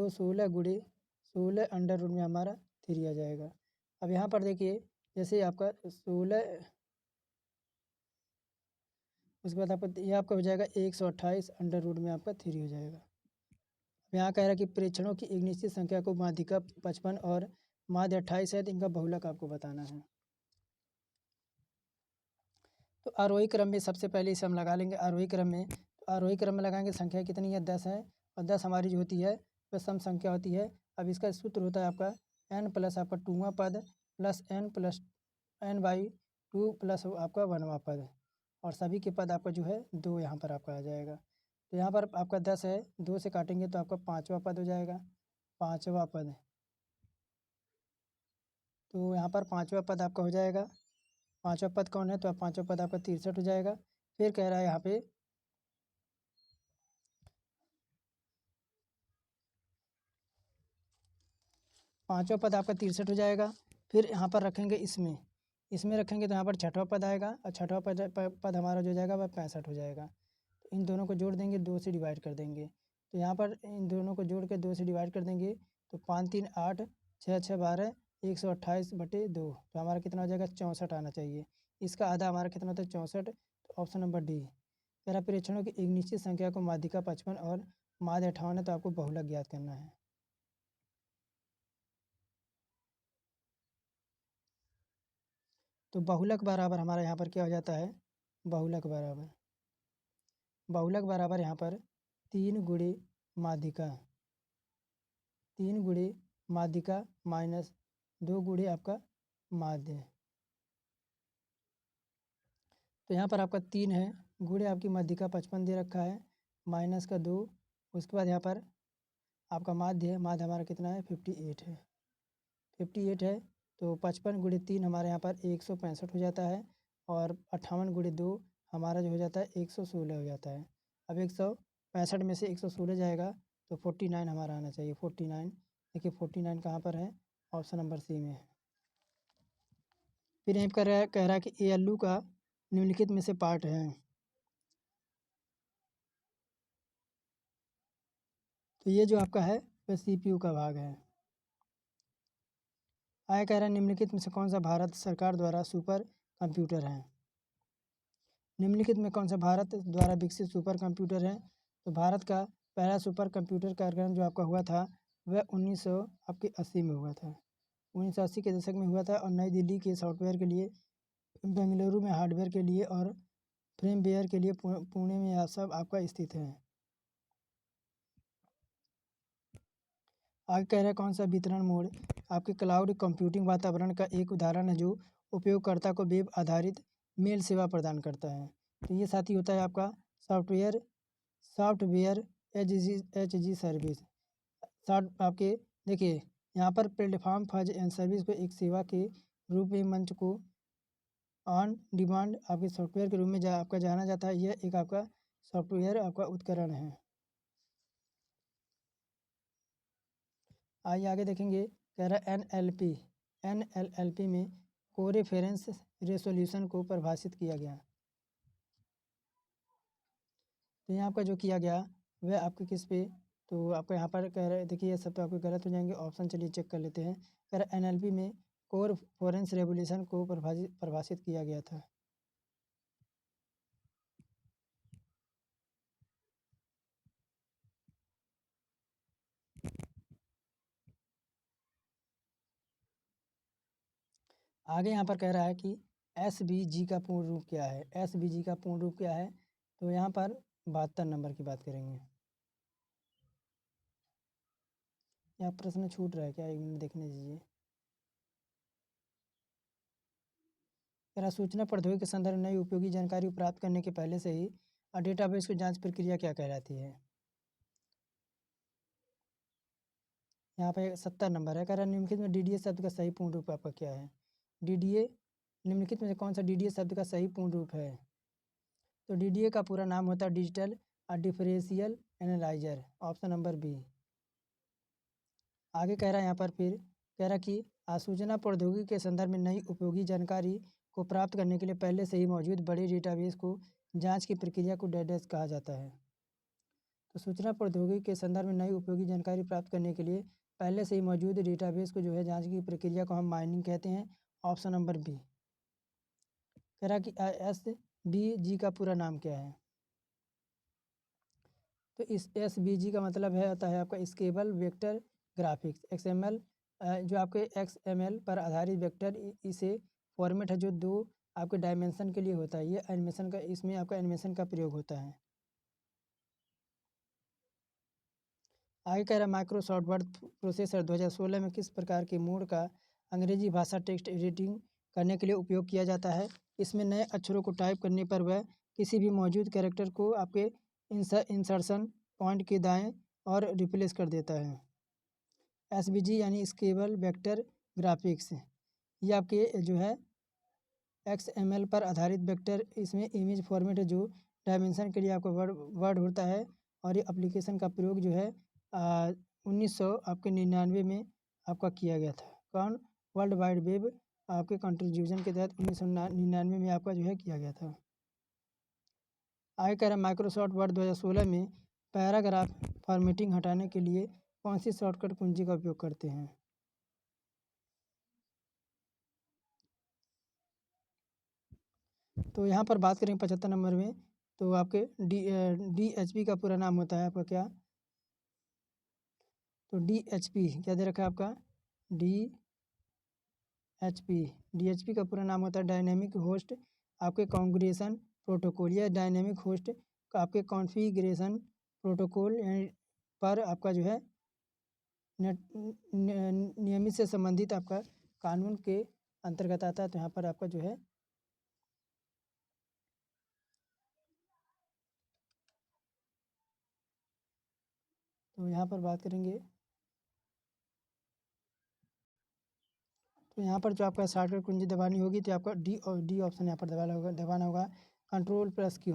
16 गुणे 16 अंडर रूट में हमारा 3 आ जाएगा। अब यहाँ पर देखिए जैसे आपका 16, उसके बाद आपका ये आपका हो जाएगा 128 अंडर रूट में आपका 3 हो जाएगा। अब यहाँ कह रहा है कि प्रेक्षणों की एक निश्चित संख्या को माध्यिका 55 और माध्य 28 है, तो इनका बहुलक आपको बताना है। तो आरोही क्रम में सबसे पहले इसे हम लगा लेंगे आरोही क्रम में। तो आरोही क्रम में लगाएंगे, संख्या कितनी है, 10 है और 10 हमारी जो होती है वह सम संख्या होती है। अब इसका सूत्र होता है आपका n प्लस आपका 2वां पद प्लस n/2 प्लस आपका 1वां पद, और सभी के पद आपका जो है 2 यहाँ पर आपका आ जाएगा। तो यहाँ पर आपका 10 है, 2 से काटेंगे तो आपका 5वां पद हो जाएगा, 5वां पद। तो यहाँ पर 5वां पद आपका हो जाएगा, 5वां पद कौन है, तो 5वां पद आपका 63 हो जाएगा। फिर कह रहा है यहाँ पे 5वां पद आपका 63 हो जाएगा। फिर यहाँ पर रखेंगे इसमें रखेंगे तो यहाँ पर 6वां पद आएगा और 6वां पद हमारा जो जाएगा वह 65 हो जाएगा। तो इन दोनों को जोड़ देंगे, 2 से डिवाइड कर देंगे। तो यहाँ पर इन दोनों को जोड़ के 2 से डिवाइड कर देंगे तो 5 3 8, 6 6 12, 128/2। तो हमारा कितना हो जाएगा, 64 आना चाहिए। इसका आधा हमारा कितना होता है, 64। तो ऑप्शन नंबर डी। तेरह प्रेक्षणों की एक निश्चित संख्या को माध्यिका 55 और माध्य 58 है, तो आपको बहुलक ज्ञात करना है। तो बहुलक बराबर हमारा यहाँ पर क्या हो जाता है, बहुलक बराबर यहाँ पर 3 गुणे माध्यिका, 3 गुणे माध्यिका माइनस 2 गुणे आपका माध्य। तो यहाँ पर आपका 3 है, गुणे आपकी माध्यिका 55 दे रखा है, माइनस का 2। उसके बाद यहाँ पर आपका माध्य है, माध्य हमारा कितना है, 58 है, 58 है। तो 55 गुणे 3 हमारे यहाँ पर 165 हो जाता है, और 58 गुणे 2 हमारा जो हो जाता है 116 हो जाता है। अब 165 में से 116 जाएगा तो 49 हमारा आना चाहिए, 49। देखिए 49 कहाँ पर है, ऑप्शन नंबर सी में है। फिर यहाँ कह रहा है कि ए एल यू का निम्नलिखित में से पार्ट है। तो ये जो आपका है वह CPU का भाग है। आया कह रहा है निम्नलिखित में से कौन सा भारत सरकार द्वारा सुपर कंप्यूटर है। निम्नलिखित में कौन सा भारत द्वारा विकसित सुपर कंप्यूटर है। तो भारत का पहला सुपर कंप्यूटर कार्यक्रम जो आपका हुआ था वह 1980 में हुआ था, 1980 के दशक में हुआ था, और नई दिल्ली के सॉफ्टवेयर के लिए, बेंगलुरु में हार्डवेयर के लिए और फ्रेमवेयर के लिए पुणे में यह सब आपका स्थित है। आगे कह रहा है कौन सा वितरण मोड आपके क्लाउड कंप्यूटिंग वातावरण का एक उदाहरण है जो उपयोगकर्ता को वेब आधारित मेल सेवा प्रदान करता है। तो ये साथी होता है आपका सॉफ्टवेयर एज जी सर्विस। आपके देखिए यहाँ पर प्लेटफॉर्म फॉर एंड सर्विस को एक सेवा के रूप में मंच को ऑन डिमांड आपके सॉफ्टवेयर के रूप में आपका जाना जाता है। यह एक आपका सॉफ्टवेयर आपका उपकरण है। आइए आगे देखेंगे। कह रहा है NLP में कोरेफरेंस रेसोल्यूशन को परिभाषित किया गया। तो यहाँ आपका जो किया गया वह आपके किस पे, तो आपको यहाँ पर कह रहे देखिए ये सब तो आपके गलत हो जाएंगे। ऑप्शन चलिए चेक कर लेते हैं। कह रहा है NLP में कोरेफरेंस रेवोल्यूशन को परिभाषित किया गया था। आगे यहाँ पर कह रहा है कि SVG का पूर्ण रूप क्या है। SVG का पूर्ण रूप क्या है, तो यहाँ पर 72 नंबर की बात करेंगे। यहाँ प्रश्न छूट रहा है क्या, एक मिनट देखने दीजिए। जरा सूचना प्रौद्योगिकी के संदर्भ में नई उपयोगी जानकारी प्राप्त करने के पहले से ही डेटाबेस की जांच प्रक्रिया क्या कहलाती है। यहाँ पे 70 नंबर है। कह रहा है निम्नलिखित में DDA शब्द का सही पूर्ण रूप आपका क्या है। DDA निम्नलिखित में से कौन सा DDA शब्द का सही पूर्ण रूप है, तो DDA का पूरा नाम होता है digital differential analyser, option number B. आगे कह रहा है यहाँ पर फिर कह रहा कि सूचना प्रौद्योगिकी के संदर्भ में नई उपयोगी जानकारी को प्राप्त करने के लिए पहले से ही मौजूद बड़े डेटाबेस को जांच की प्रक्रिया को डैश कहा जाता है। तो सूचना प्रौद्योगिकी के संदर्भ में नई उपयोगी जानकारी प्राप्त करने के लिए पहले से ही मौजूद डेटाबेस को जो है जांच की प्रक्रिया को हम माइनिंग कहते हैं, ऑप्शन नंबर बी। कह रहा कि SVG का पूरा नाम क्या है, तो इस SVG का मतलब है होता है आपका स्केलेबल वेक्टर ग्राफिक्स XML। जो आपके XML पर आधारित वेक्टर इसे फॉर्मेट है जो दो आपके डायमेंशन के लिए होता है। ये एनिमेशन का, इसमें आपका एनिमेशन का प्रयोग होता है। आगे कह रहा है माइक्रोसॉफ्ट वर्ड प्रोसेसर 2016 में किस प्रकार के मोड का अंग्रेजी भाषा टेक्स्ट एडिटिंग करने के लिए उपयोग किया जाता है। इसमें नए अक्षरों को टाइप करने पर वह किसी भी मौजूद कैरेक्टर को आपके इंसर्शन पॉइंट के दाएं और रिप्लेस कर देता है। SVG यानी स्केलेबल वेक्टर ग्राफिक्स, ये आपके जो है XML पर आधारित वेक्टर, इसमें इमेज फॉर्मेट है जो डायमेंशन के लिए आपका वर्ड होता है। और ये एप्लीकेशन का प्रयोग जो है 1999 में आपका किया गया था। कौन, वर्ल्ड वाइड वेब आपके कंट्रीब्यूशन के तहत 1999 में आपका जो है किया गया था। आगे कह रहा है माइक्रोसॉफ्ट वर्ड 2016 में पैराग्राफ फॉर्मेटिंग हटाने के लिए कौन सी शॉर्टकट कुंजी का उपयोग करते हैं। तो यहाँ पर बात करेंगे 75 नंबर में, तो आपके DHP का पूरा नाम होता है आपका क्या, तो DHP क्या दे रखा है आपका DHP का पूरा नाम होता है डायनेमिक होस्ट आपके कॉन्फ़िगरेशन प्रोटोकॉल। या डायनेमिक होस्ट आपके कॉन्फ़िगरेशन प्रोटोकॉल पर आपका जो है नियमित से संबंधित आपका कानून के अंतर्गत आता है। तो यहाँ पर आपका जो है तो यहाँ पर बात करेंगे, तो यहाँ पर जो आपका शॉर्टकट कुंजी दबानी होगी तो आपका डी ऑप्शन यहाँ पर दबाना होगा Ctrl+Q।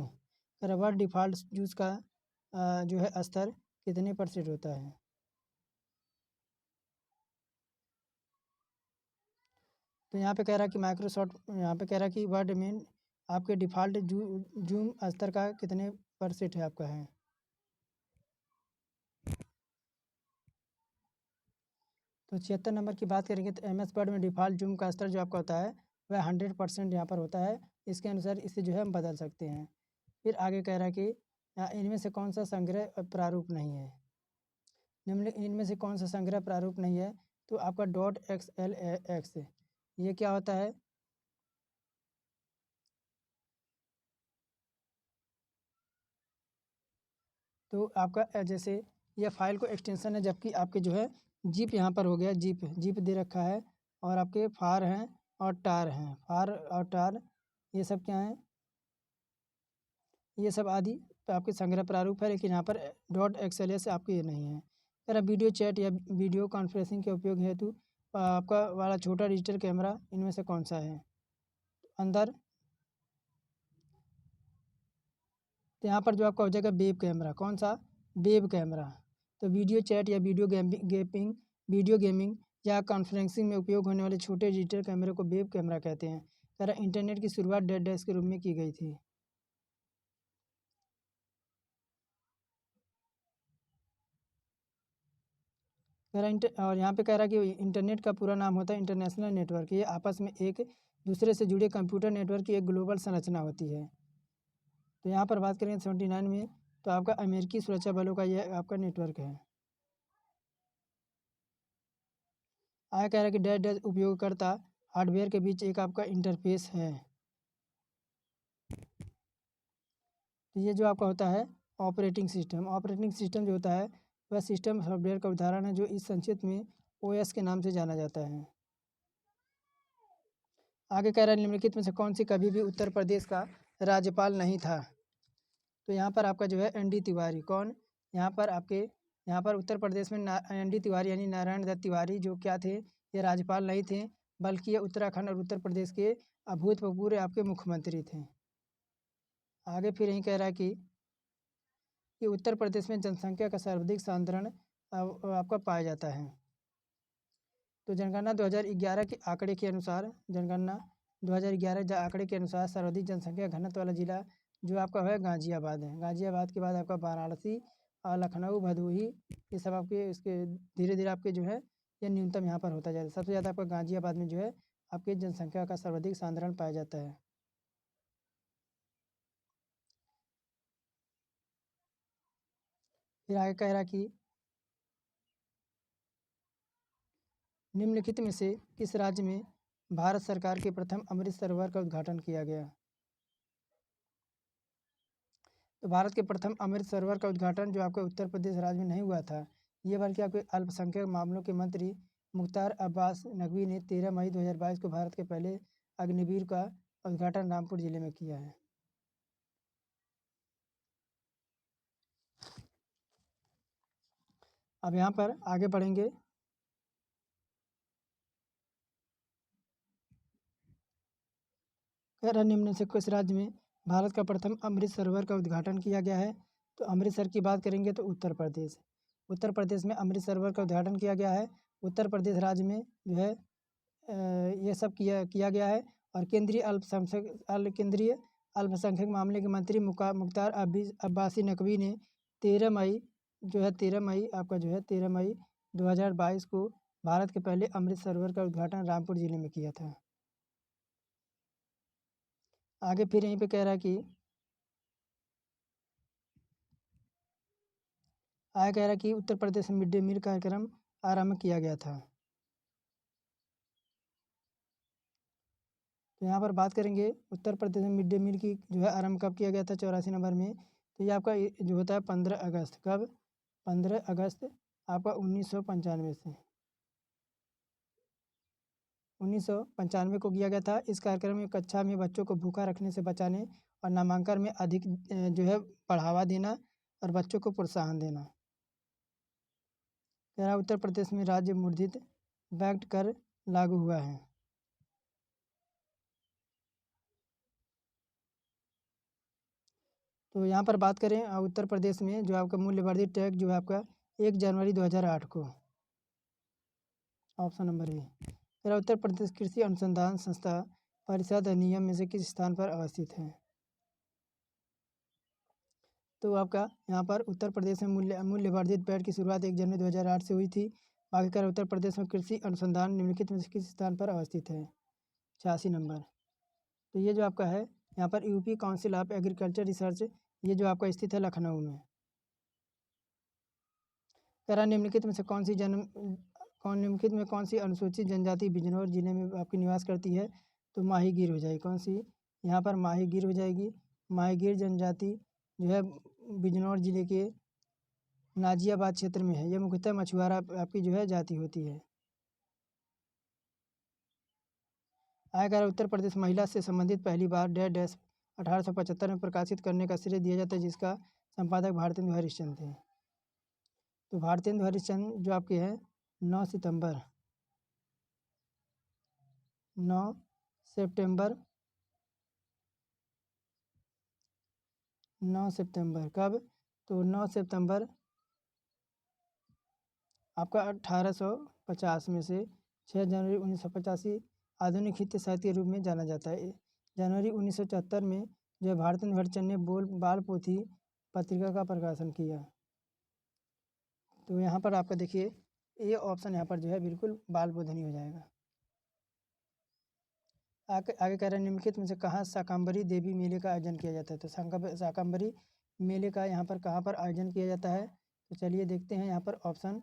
रबर डिफ़ॉल्ट यूज़ का जो है स्तर कितने % होता है। तो यहाँ पे कह रहा है कि माइक्रोसॉफ्ट, यहाँ पे कह रहा है कि वर्ड में आपके डिफ़ॉल्ट जूम स्तर का कितने % है आपका है। तो 76 नंबर की बात करेंगे तो MS वर्ड में डिफ़ॉल्ट जूम का स्तर जो आपका होता है वह 100% यहाँ पर होता है। इसके अनुसार इसे जो है हम बदल सकते हैं। फिर आगे कह रहा है कि इनमें से कौन सा संग्रह प्रारूप नहीं है। इनमें से कौन सा संग्रह प्रारूप नहीं है, तो आपका .xlx ये क्या होता है, तो आपका जैसे यह फाइल को एक्सटेंशन है, जबकि आपके जो है जिप यहाँ पर हो गया, जिप दे रखा है और आपके फार हैं और टार हैं। फार और टार ये सब क्या हैं, ये सब आदि तो आपके संग्रह प्रारूप है, लेकिन यहाँ पर .xls आपके ये नहीं है। कह रहा वीडियो चैट या वीडियो कॉन्फ्रेंसिंग के उपयोग हेतु आपका वाला छोटा डिजिटल कैमरा इनमें से कौन सा है? अंदर तो यहाँ पर जो आपका हो जाएगा वेब कैमरा। कौन सा? Web camera. तो वीडियो चैट या वीडियो गेमिंग या कॉन्फ्रेंसिंग में उपयोग होने वाले छोटे डिजिटल कैमरे को वेब कैमरा कहते हैं। कह रहा इंटरनेट की शुरुआत डेड डैश के रूप में की गई थी। कह रहा और यहाँ पे कह रहा कि इंटरनेट का पूरा नाम होता है इंटरनेशनल नेटवर्क। ये आपस में एक दूसरे से जुड़े कंप्यूटर नेटवर्क की एक ग्लोबल संरचना होती है। तो यहाँ पर बात करें 79 में तो आपका अमेरिकी सुरक्षा बलों का यह आपका नेटवर्क है। आगे कह रहा है कि डैश डैश उपयोगकर्ता हार्डवेयर के बीच एक आपका इंटरफेस है। तो ये जो आपका होता है ऑपरेटिंग सिस्टम जो होता है वह सिस्टम सॉफ्टवेयर का उदाहरण है जो इस संक्षिप्त में ओएस के नाम से जाना जाता है। आगे कह रहा है निम्नलिखित में से कौन सी कभी भी उत्तर प्रदेश का राज्यपाल नहीं था? तो यहाँ पर आपका जो है एन.डी. तिवारी। कौन? यहाँ पर उत्तर प्रदेश में एन.डी. तिवारी यानी नारायण दत्त तिवारी जो क्या थे, ये राज्यपाल नहीं थे, बल्कि ये उत्तराखंड और उत्तर प्रदेश के अभूतपूर्व आपके मुख्यमंत्री थे। आगे फिर यही कह रहा है कि उत्तर प्रदेश में जनसंख्या का सर्वाधिक सांद्रण आपका पाया जाता है। तो जनगणना 2011 के आंकड़े के अनुसार आंकड़े के अनुसार सर्वाधिक जनसंख्या घनत्व वाला जिला जो आपका है गाजियाबाद है। गाजियाबाद के बाद आपका वाराणसी और लखनऊ भदोही ये सब आपके इसके धीरे धीरे आपके जो है ये न्यूनतम यहाँ पर होता जाता है। सबसे ज़्यादा आपका गाजियाबाद में जो है आपकी जनसंख्या का सर्वाधिक सांद्रण पाया जाता है। फिर आगे कह रहा कि निम्नलिखित में से किस राज्य में भारत सरकार के प्रथम अमृत सरोवर का उद्घाटन किया गया? तो भारत के प्रथम अमृत सरोवर का उद्घाटन जो आपके उत्तर प्रदेश राज्य में नहीं हुआ था, ये बल्कि आपके अल्पसंख्यक मामलों के मंत्री मुख्तार अब्बास नकवी ने 13 मई 2022 को भारत के पहले अग्निवीर का उद्घाटन रामपुर जिले में किया है। अब यहाँ पर आगे बढ़ेंगे। निम्न से किस राज्य में भारत का प्रथम अमृत सरोवर का उद्घाटन किया गया है? तो अमृतसर की बात करेंगे तो उत्तर प्रदेश में अमृत सरोवर का उद्घाटन किया गया है। उत्तर प्रदेश राज्य में जो है ये सब किया गया है। और केंद्रीय अल्पसंख्यक मामले के मंत्री मुख्तार अब्बासी नकवी ने 13 मई 2022 को भारत के पहले अमृत सरोवर का उद्घाटन रामपुर जिले में किया था। आगे फिर यहीं पे कह रहा है कि उत्तर प्रदेश में मिड डे मील कार्यक्रम आरंभ किया गया था। तो यहाँ पर बात करेंगे उत्तर प्रदेश में मिड डे मील की जो है आरंभ कब किया गया था? 84 नंबर में। तो ये आपका जो होता है 15 अगस्त। कब? 15 अगस्त आपका 1995 से 1995 को किया गया था। इस कार्यक्रम में कक्षा में बच्चों को भूखा रखने से बचाने और नामांकन में अधिक जो है बढ़ावा देना और बच्चों को प्रोत्साहन देना। कह उत्तर प्रदेश में राज्य मूर्धित वैट कर लागू हुआ है। तो यहाँ पर बात करें उत्तर प्रदेश में जो आपका मूल्यवर्धित टैक्स जो है आपका 1 जनवरी 2008 को। Option number A. मेरा उत्तर प्रदेश कृषि अनुसंधान संस्था परिषद अधिनियम में से किस स्थान पर अवस्थित है? तो आपका यहाँ पर उत्तर प्रदेश में मूल्यवर्धित वैट की शुरुआत 1 जनवरी 2008 से हुई थी। बाकी कर उत्तर प्रदेश में कृषि अनुसंधान निम्नलिखित में से किस स्थान पर अवस्थित है? 86 नंबर। तो ये जो आपका है यहाँ पर UP council of agriculture research ये जो आपका स्थित है लखनऊ में। निम्नलिखित में से निम्नलिखित में कौन सी अनुसूचित जनजाति बिजनौर जिले में आपकी निवास करती है? तो माहीगीर हो जाएगी। कौन सी? यहाँ पर माहीगीर हो जाएगी। माहीगीर जनजाति जो है बिजनौर जिले के नाजियाबाद क्षेत्र में है। यह मुख्यतः मछुआरा आपकी जो है जाति होती है। आयकर उत्तर प्रदेश महिला से संबंधित पहली बार डैश 1875 में प्रकाशित करने का श्रेय दिया जाता है जिसका संपादक भारतेंदु हरिश्चंद्र थे। तो भारतेंदु हरिश्चंद्र जो आपके हैं 9 सितंबर 9 सितंबर 9 सितंबर कब? तो 9 सितंबर आपका 1850 में से 6 जनवरी 1985 आधुनिक हित साहित्य के रूप में जाना जाता है। जनवरी 1974 में जो है भारतेंदु हरिश्चंद्र ने बाल पोथी पत्रिका का प्रकाशन किया। तो यहाँ पर आपका देखिए ये ऑप्शन यहाँ पर जो है बिल्कुल बाल बोधनी हो जाएगा। आगे कह रहे हैं निम्नलिखित में से कहाँ शाकंभरी देवी मेले का आयोजन किया जाता है? तो शाकंभरी मेले का यहाँ पर कहाँ पर आयोजन किया जाता है? तो चलिए देखते हैं यहाँ पर ऑप्शन।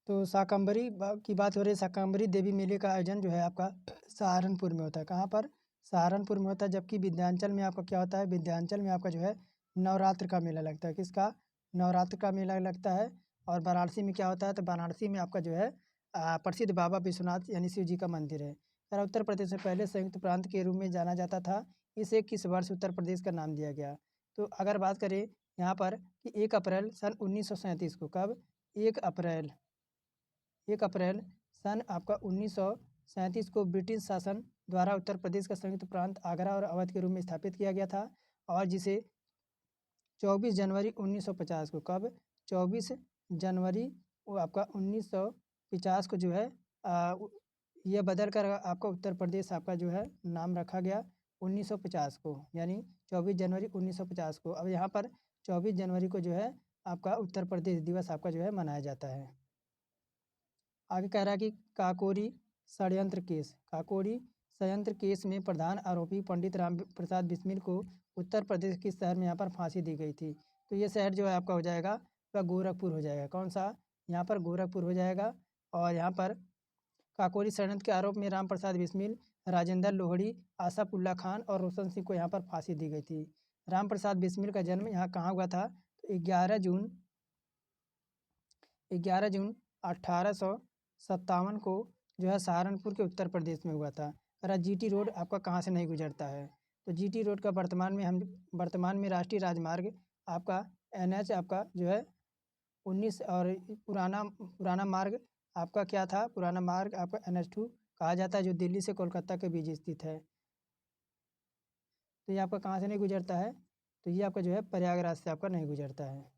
तो शाकंभरी की बात हो रही है। शाकंभरी देवी मेले का आयोजन जो है आपका सहारनपुर में होता है। कहाँ पर? सहारनपुर में होता है। जबकि विंध्याचल में आपका क्या होता है? विंध्याचल में आपका जो है नवरात्र का मेला लगता है। किसका? नवरात्र का मेला लगता है। और वाराणसी में क्या होता है? तो वाराणसी में आपका जो है प्रसिद्ध बाबा विश्वनाथ यानी शिव जी का मंदिर है। और उत्तर प्रदेश में पहले संयुक्त प्रांत के रूप में जाना जाता था। इसे किस वर्ष उत्तर प्रदेश का नाम दिया गया? तो अगर बात करें यहाँ पर कि 1 अप्रैल सन 1937 को, कब? 1 अप्रैल सन आपका 1937 को ब्रिटिश शासन द्वारा उत्तर प्रदेश का संयुक्त प्रांत आगरा और अवध के रूप में स्थापित किया गया था। और जिसे 24 जनवरी 1950 को, कब? 24 जनवरी वो आपका 1950 को जो है यह बदल कर आपका उत्तर प्रदेश आपका जो है नाम रखा गया 1950 को, यानी 24 जनवरी 1950 को। अब यहाँ पर 24 जनवरी को जो है आपका उत्तर प्रदेश दिवस आपका जो है मनाया जाता है। आगे कह रहा है कि काकोरी षड्यंत्र केस। काकोरी षड्यंत्र केस में प्रधान आरोपी पंडित राम प्रसाद बिस्मिल को उत्तर प्रदेश के शहर में यहाँ पर फांसी दी गई थी। तो ये शहर जो है आपका हो जाएगा वह गोरखपुर हो जाएगा। कौन सा? यहाँ पर गोरखपुर हो जाएगा। और यहाँ पर काकोरी षड्यंत्र के आरोप में राम प्रसाद बिस्मिल, राजेंद्र लोहड़ी, आसफ उल्ला खान और रोशन सिंह को यहाँ पर फांसी दी गई थी। राम प्रसाद बिस्मिल का जन्म यहाँ कहाँ हुआ था? तो 11 जून 1857 को जो है सहारनपुर के उत्तर प्रदेश में हुआ था। और जीटी रोड आपका कहाँ से नहीं गुजरता है? तो जीटी रोड का वर्तमान में राष्ट्रीय राजमार्ग आपका NH आपका जो है 19 और पुराना मार्ग आपका क्या था? पुराना मार्ग आपका NH2 कहा जाता है, जो दिल्ली से कोलकाता के बीच स्थित है। तो ये आपका कहाँ से नहीं गुजरता है? तो ये आपका जो है प्रयागराज से आपका नहीं गुजरता है।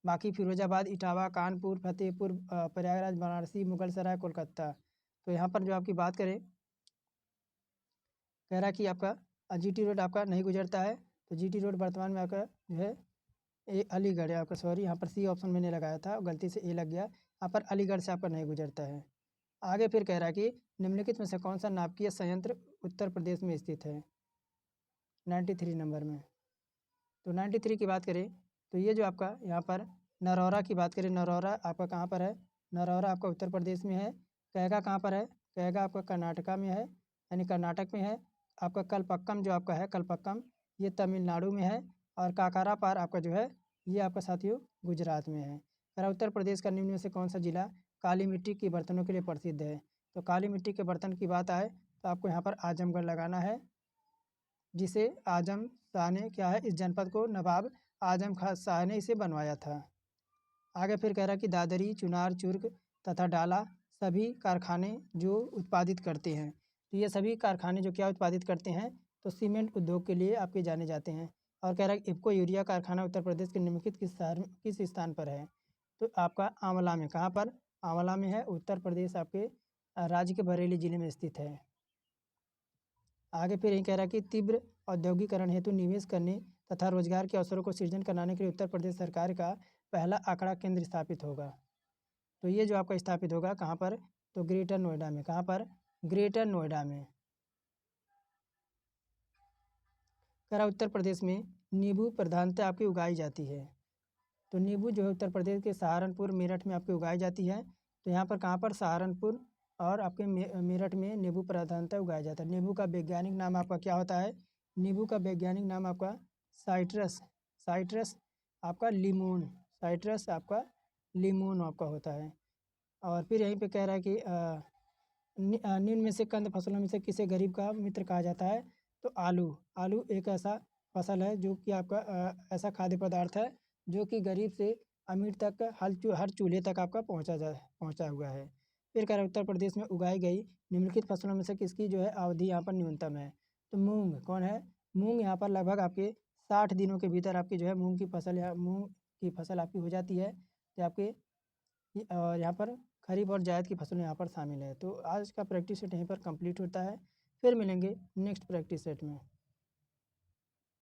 बाकी फिरोजाबाद, इटावा, कानपुर, फतेहपुर, प्रयागराज, वाराणसी, मुगलसराय, कोलकाता। तो यहाँ पर जो आपकी बात करें, कह रहा है कि आपका जीटी रोड आपका नहीं गुजरता है। तो जीटी रोड वर्तमान में आपका जो है अलीगढ़ है आपका। सॉरी, यहाँ पर सी ऑप्शन मैंने लगाया था, गलती से ए लग गया। यहाँ पर अलीगढ़ से आपका नहीं गुजरता है। आगे फिर कह रहा है कि निम्नलिखित में से कौन सा नाभिकीय संयंत्र उत्तर प्रदेश में स्थित है? 93 नंबर में। तो 93 की बात करें तो ये जो आपका यहाँ पर नरौरा की बात करें, नरौरा आपका कहाँ पर है? नरौरा आपका उत्तर प्रदेश में है। कैगा कहाँ पर है? कैगा आपका कर्नाटका में है, यानी कर्नाटक में है। आपका कलपक्कम जो आपका है, कलपक्कम ये तमिलनाडु में है। और काकरापार आपका जो है ये आपका साथियों गुजरात में है। और उत्तर प्रदेश का निम्न में से कौन सा जिला काली मिट्टी के बर्तनों के लिए प्रसिद्ध है? तो काली मिट्टी के बर्तन की बात आए तो आपको यहाँ पर आजमगढ़ लगाना है, जिसे आजम शाह ने क्या है, इस जनपद को नवाब आजम खान शाह ने इसे बनवाया था। आगे फिर कह रहा है कि दादरी, चुनार, चुर्क तथा डाला सभी कारखाने जो उत्पादित करते हैं। तो ये सभी कारखाने जो क्या उत्पादित करते हैं? तो सीमेंट उद्योग के लिए आपके जाने जाते हैं। और कह रहा है कि इफ्को यूरिया कारखाना उत्तर प्रदेश के निम्नलिखित किस स्थान पर है? तो आपका आंवला में। कहाँ पर? आंवला में है। उत्तर प्रदेश आपके राज्य के बरेली जिले में स्थित है। आगे फिर यही कह रहा है कि तीव्र औद्योगिकरण हेतु निवेश करने तथा रोजगार के अवसरों को सृजन कराने के लिए उत्तर प्रदेश सरकार का पहला आंकड़ा केंद्र स्थापित होगा। तो ये जो आपका स्थापित होगा कहाँ पर? तो ग्रेटर नोएडा में। कहाँ पर? ग्रेटर नोएडा में। करा उत्तर प्रदेश में नींबू प्रधानतः आपकी उगाई जाती है। तो नींबू जो है उत्तर प्रदेश के सहारनपुर, मेरठ में आपकी उगाई जाती है। तो यहाँ पर कहाँ पर? सहारनपुर और आपके मेरठ में नींबू प्रधानतः उगाया जाता है। नींबू का वैज्ञानिक नाम आपका क्या होता है? नींबू का वैज्ञानिक नाम आपका साइट्रस आपका लिमोन, साइट्रस आपका लिमोन आपका होता है। और फिर यहीं पे कह रहा है कि निम्न में से कंद फसलों में से किसे गरीब का मित्र कहा जाता है? तो आलू, आलू एक ऐसा फसल है जो कि आपका ऐसा खाद्य पदार्थ है जो कि गरीब से अमीर तक हर चूल्हे तक आपका पहुंचा हुआ है। फिर कह रहा है उत्तर प्रदेश में उगाई गई निम्नलिखित फसलों में से किसकी जो है अवधि यहाँ पर न्यूनतम है। तो मूंग कौन है, मूंग यहाँ पर लगभग आपके 60 दिनों के भीतर आपकी जो है मूंग की फसल आपकी हो जाती है। तो आपके और यहाँ पर खरीफ और जायद की फसलें यहाँ पर शामिल है। तो आज का प्रैक्टिस सेट यहीं पर कंप्लीट होता है। फिर मिलेंगे नेक्स्ट प्रैक्टिस सेट में।